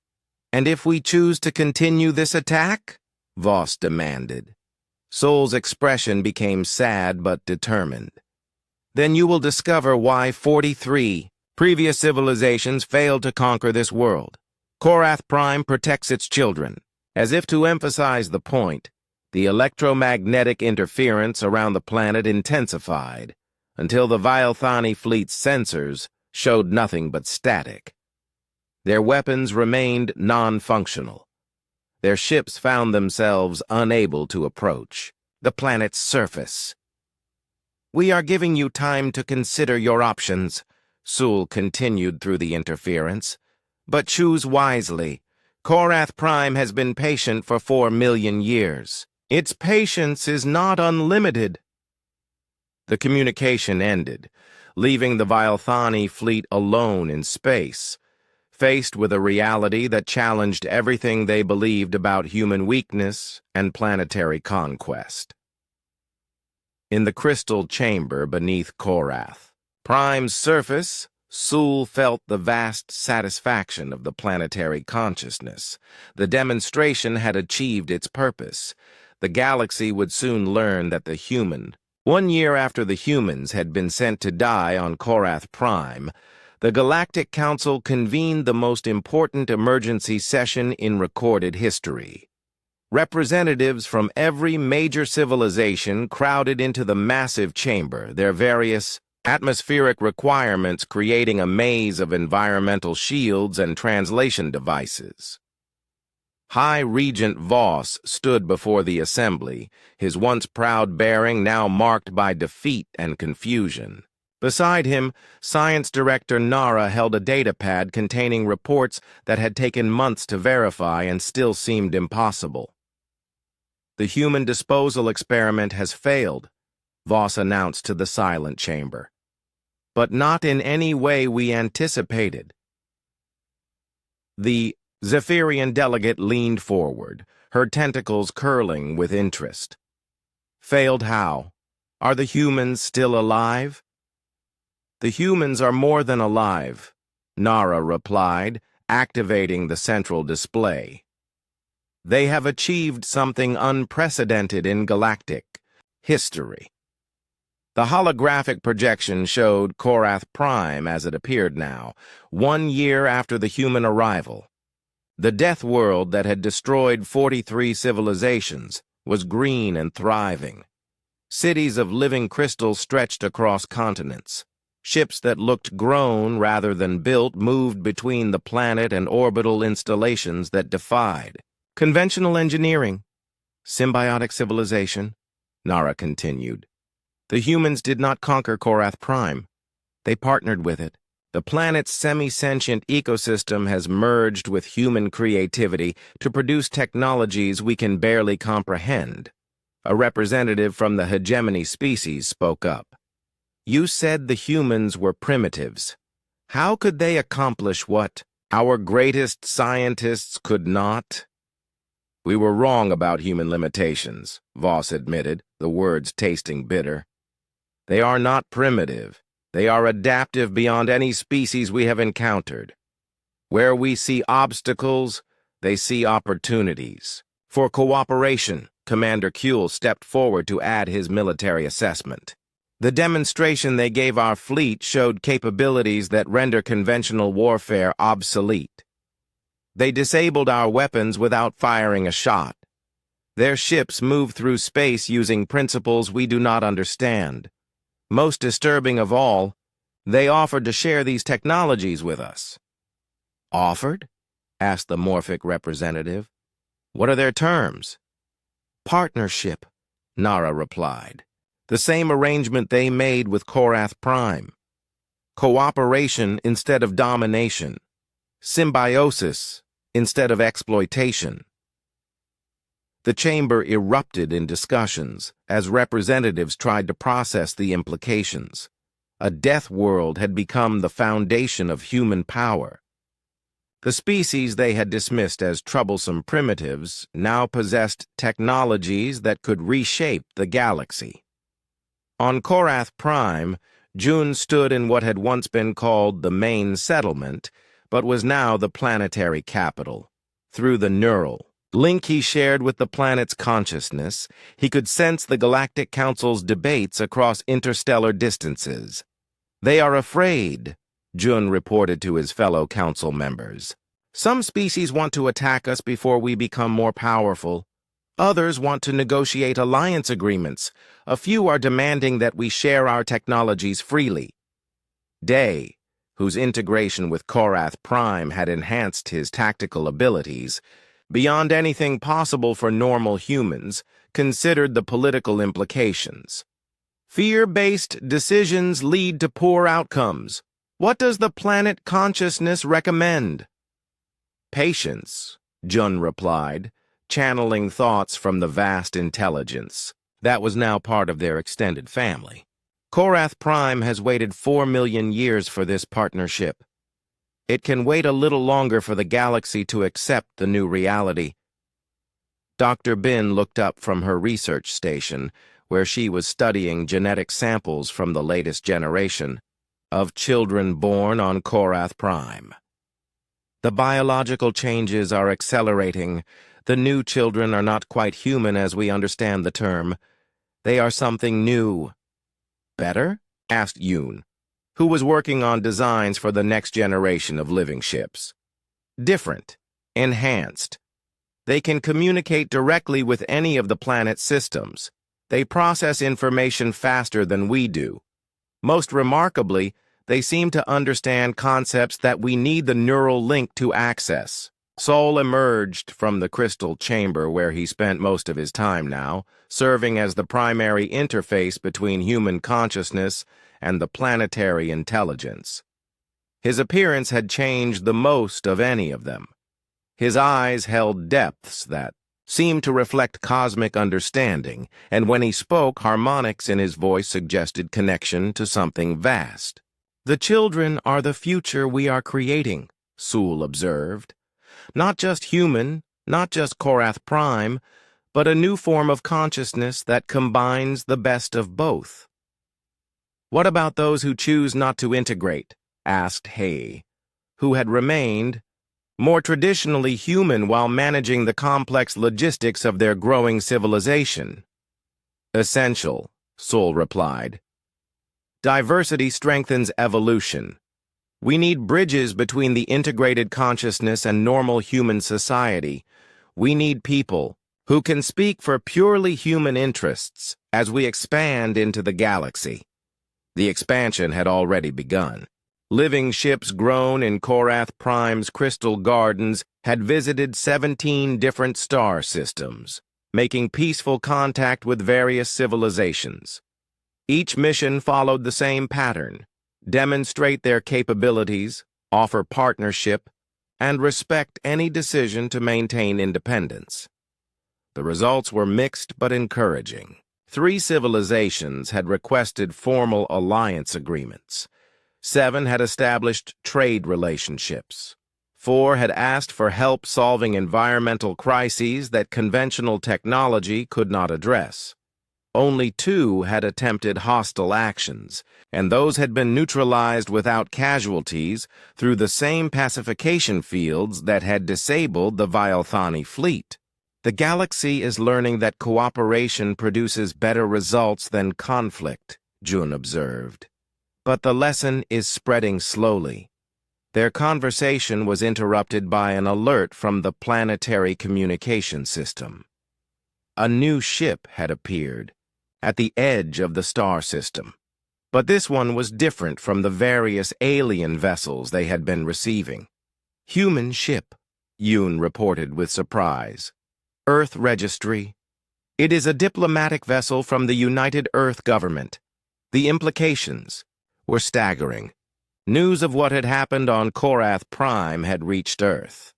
And if we choose to continue this attack? Voss demanded. Sol's expression became sad but determined. Then you will discover why 43 previous civilizations failed to conquer this world. Korath Prime protects its children. As if to emphasize the point, the electromagnetic interference around the planet intensified until the Valthani fleet's sensors showed nothing but static. Their weapons remained non-functional. Their ships found themselves unable to approach the planet's surface. We are giving you time to consider your options, Sol continued through the interference. But choose wisely. Korath Prime has been patient for 4 million years. Its patience is not unlimited. The communication ended, leaving the Vilethani fleet alone in space, faced with a reality that challenged everything they believed about human weakness and planetary conquest. In the crystal chamber beneath Korath Prime's surface, Sul felt the vast satisfaction of the planetary consciousness. The demonstration had achieved its purpose. The galaxy would soon learn that the human, 1 year after the humans had been sent to die on Korath Prime, the Galactic Council convened the most important emergency session in recorded history. Representatives from every major civilization crowded into the massive chamber, their various atmospheric requirements creating a maze of environmental shields and translation devices. High Regent Voss stood before the assembly, his once proud bearing now marked by defeat and confusion. Beside him, Science Director Nara held a datapad containing reports that had taken months to verify and still seemed impossible. "The human disposal experiment has failed," Voss announced to the silent chamber. "But not in any way we anticipated." The Zephyrian delegate leaned forward, her tentacles curling with interest. "Failed how? Are the humans still alive?" "The humans are more than alive," Nara replied, activating the central display. "They have achieved something unprecedented in galactic history." The holographic projection showed Korath Prime as it appeared now, 1 year after the human arrival. The Deathworld that had destroyed 43 civilizations was green and thriving. Cities of living crystal stretched across continents. Ships that looked grown rather than built moved between the planet and orbital installations that defied conventional engineering. Symbiotic civilization, Nara continued. The humans did not conquer Korath Prime. They partnered with it. The planet's semi-sentient ecosystem has merged with human creativity to produce technologies we can barely comprehend. A representative from the hegemony species spoke up. "You said the humans were primitives. How could they accomplish what our greatest scientists could not?" "We were wrong about human limitations," Voss admitted, the words tasting bitter. "They are not primitive. They are adaptive beyond any species we have encountered. Where we see obstacles, they see opportunities. For cooperation," Commander Kuehl stepped forward to add his military assessment. "The demonstration they gave our fleet showed capabilities that render conventional warfare obsolete. They disabled our weapons without firing a shot. Their ships move through space using principles we do not understand. Most disturbing of all, they offered to share these technologies with us." "Offered?" asked the morphic representative. "What are their terms?" "Partnership," Nara replied. "The same arrangement they made with Korath Prime. Cooperation instead of domination. Symbiosis instead of exploitation." The chamber erupted in discussions as representatives tried to process the implications. A death world had become the foundation of human power. The species they had dismissed as troublesome primitives now possessed technologies that could reshape the galaxy. On Korath Prime, June stood in what had once been called the main settlement, but was now the planetary capital. Through the neural link he shared with the planet's consciousness, he could sense the Galactic Council's debates across interstellar distances. "They are afraid," Jun reported to his fellow council members. "Some species want to attack us before we become more powerful. Others want to negotiate alliance agreements. A few are demanding that we share our technologies freely." Day, whose integration with Korath Prime had enhanced his tactical abilities, beyond anything possible for normal humans, considered the political implications. "Fear-based decisions lead to poor outcomes. What does the planet consciousness recommend?" Patience, Jun replied, channeling thoughts from the vast intelligence that was now part of their extended family. Korath Prime has waited 4 million years for this partnership. It can wait a little longer for the galaxy to accept the new reality. Dr. Bin looked up from her research station, where she was studying genetic samples from the latest generation of children born on Korath Prime. The biological changes are accelerating. The new children are not quite human as we understand the term. They are something new. Better? Asked Yoon, who was working on designs for the next generation of living ships. Different. Enhanced. They can communicate directly with any of the planet's systems. They process information faster than we do. Most remarkably, they seem to understand concepts that we need the neural link to access. Sol emerged from the crystal chamber where he spent most of his time now, serving as the primary interface between human consciousness and the planetary intelligence. His appearance had changed the most of any of them. His eyes held depths that seemed to reflect cosmic understanding, and when he spoke, harmonics in his voice suggested connection to something vast. "The children are the future we are creating," Sul observed. "Not just human, not just Korath Prime, but a new form of consciousness that combines the best of both." "What about those who choose not to integrate?" asked Hay, who had remained more traditionally human while managing the complex logistics of their growing civilization. "Essential," Sul replied. "Diversity strengthens evolution. We need bridges between the integrated consciousness and normal human society. We need people who can speak for purely human interests as we expand into the galaxy." The expansion had already begun. Living ships grown in Korath Prime's crystal gardens had visited 17 different star systems, making peaceful contact with various civilizations. Each mission followed the same pattern: demonstrate their capabilities, offer partnership, and respect any decision to maintain independence. The results were mixed but encouraging. 3 civilizations had requested formal alliance agreements. 7 had established trade relationships. 4 had asked for help solving environmental crises that conventional technology could not address. Only 2 had attempted hostile actions, and those had been neutralized without casualties through the same pacification fields that had disabled the Vialthani fleet. The galaxy is learning that cooperation produces better results than conflict, Jun observed. But the lesson is spreading slowly. Their conversation was interrupted by an alert from the planetary communication system. A new ship had appeared at the edge of the star system. But this one was different from the various alien vessels they had been receiving. "Human ship," Yoon reported with surprise. "Earth Registry. It is a diplomatic vessel from the United Earth Government." The implications were staggering. News of what had happened on Korath Prime had reached Earth.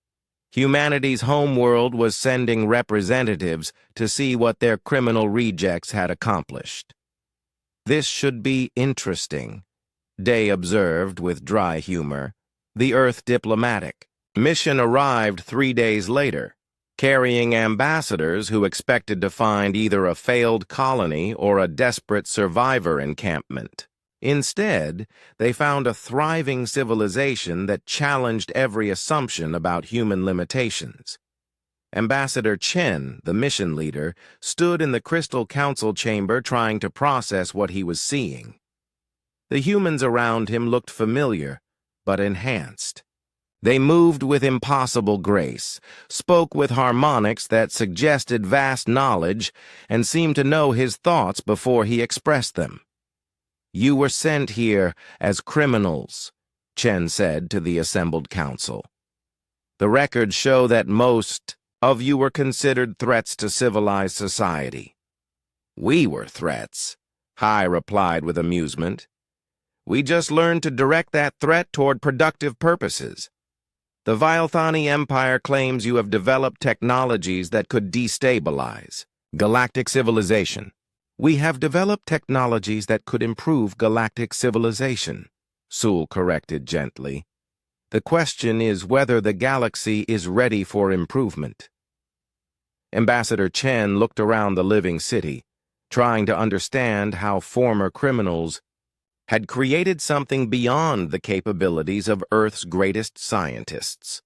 Humanity's homeworld was sending representatives to see what their criminal rejects had accomplished. "This should be interesting," Day observed with dry humor. The Earth diplomatic mission arrived 3 days later, carrying ambassadors who expected to find either a failed colony or a desperate survivor encampment. Instead, they found a thriving civilization that challenged every assumption about human limitations. Ambassador Chen, the mission leader, stood in the Crystal Council chamber trying to process what he was seeing. The humans around him looked familiar, but enhanced. They moved with impossible grace, spoke with harmonics that suggested vast knowledge, and seemed to know his thoughts before he expressed them. "You were sent here as criminals," Chen said to the assembled council. "The records show that most of you were considered threats to civilized society." "We were threats," Hai replied with amusement. "We just learned to direct that threat toward productive purposes." The Vilethani Empire claims you have developed technologies that could destabilize galactic civilization. We have developed technologies that could improve galactic civilization, Sul corrected gently. The question is whether the galaxy is ready for improvement. Ambassador Chen looked around the living city, trying to understand how former criminals had created something beyond the capabilities of Earth's greatest scientists.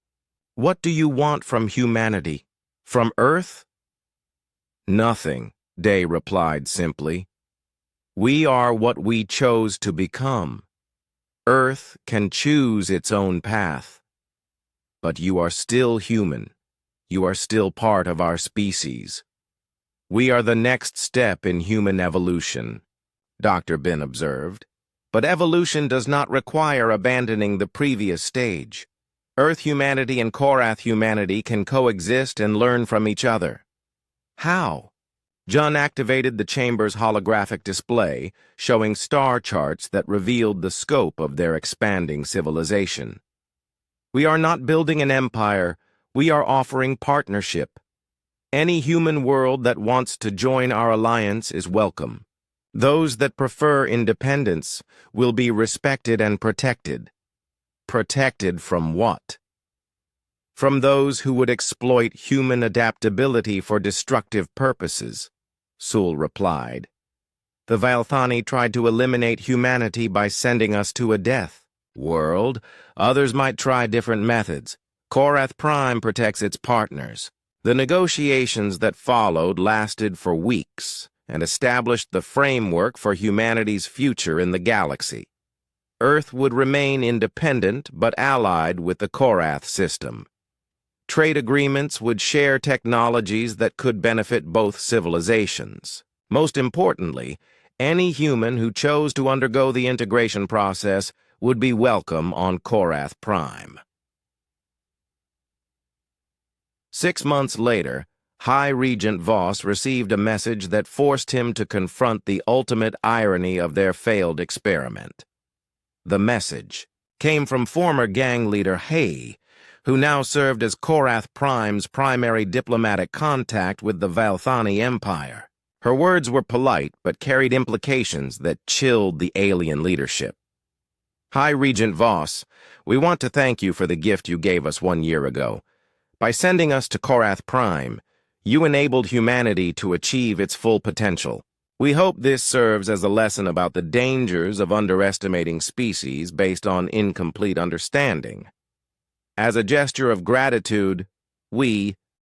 What do you want from humanity? From Earth? Nothing, Day replied simply. We are what we chose to become. Earth can choose its own path. But you are still human. You are still part of our species. We are the next step in human evolution, Dr. Bin observed. But evolution does not require abandoning the previous stage. Earth humanity and Korath humanity can coexist and learn from each other. How? Jun activated the chamber's holographic display, showing star charts that revealed the scope of their expanding civilization. We are not building an empire, we are offering partnership. Any human world that wants to join our alliance is welcome. Those that prefer independence will be respected and protected. Protected from what? From those who would exploit human adaptability for destructive purposes, Sul replied. The Vilethani tried to eliminate humanity by sending us to a death world. Others might try different methods. Korath Prime protects its partners. The negotiations that followed lasted for weeks and established the framework for humanity's future in the galaxy. Earth would remain independent but allied with the Korath system. Trade agreements would share technologies that could benefit both civilizations. Most importantly, any human who chose to undergo the integration process would be welcome on Korath Prime. 6 months later, High Regent Voss received a message that forced him to confront the ultimate irony of their failed experiment. The message came from former gang leader Hay, who now served as Korath Prime's primary diplomatic contact with the Vilethani Empire. Her words were polite but carried implications that chilled the alien leadership. High Regent Voss, we want to thank you for the gift you gave us 1 year ago. By sending us to Korath Prime, you enabled humanity to achieve its full potential. We hope this serves as a lesson about the dangers of underestimating species based on incomplete understanding. As a gesture of gratitude, we,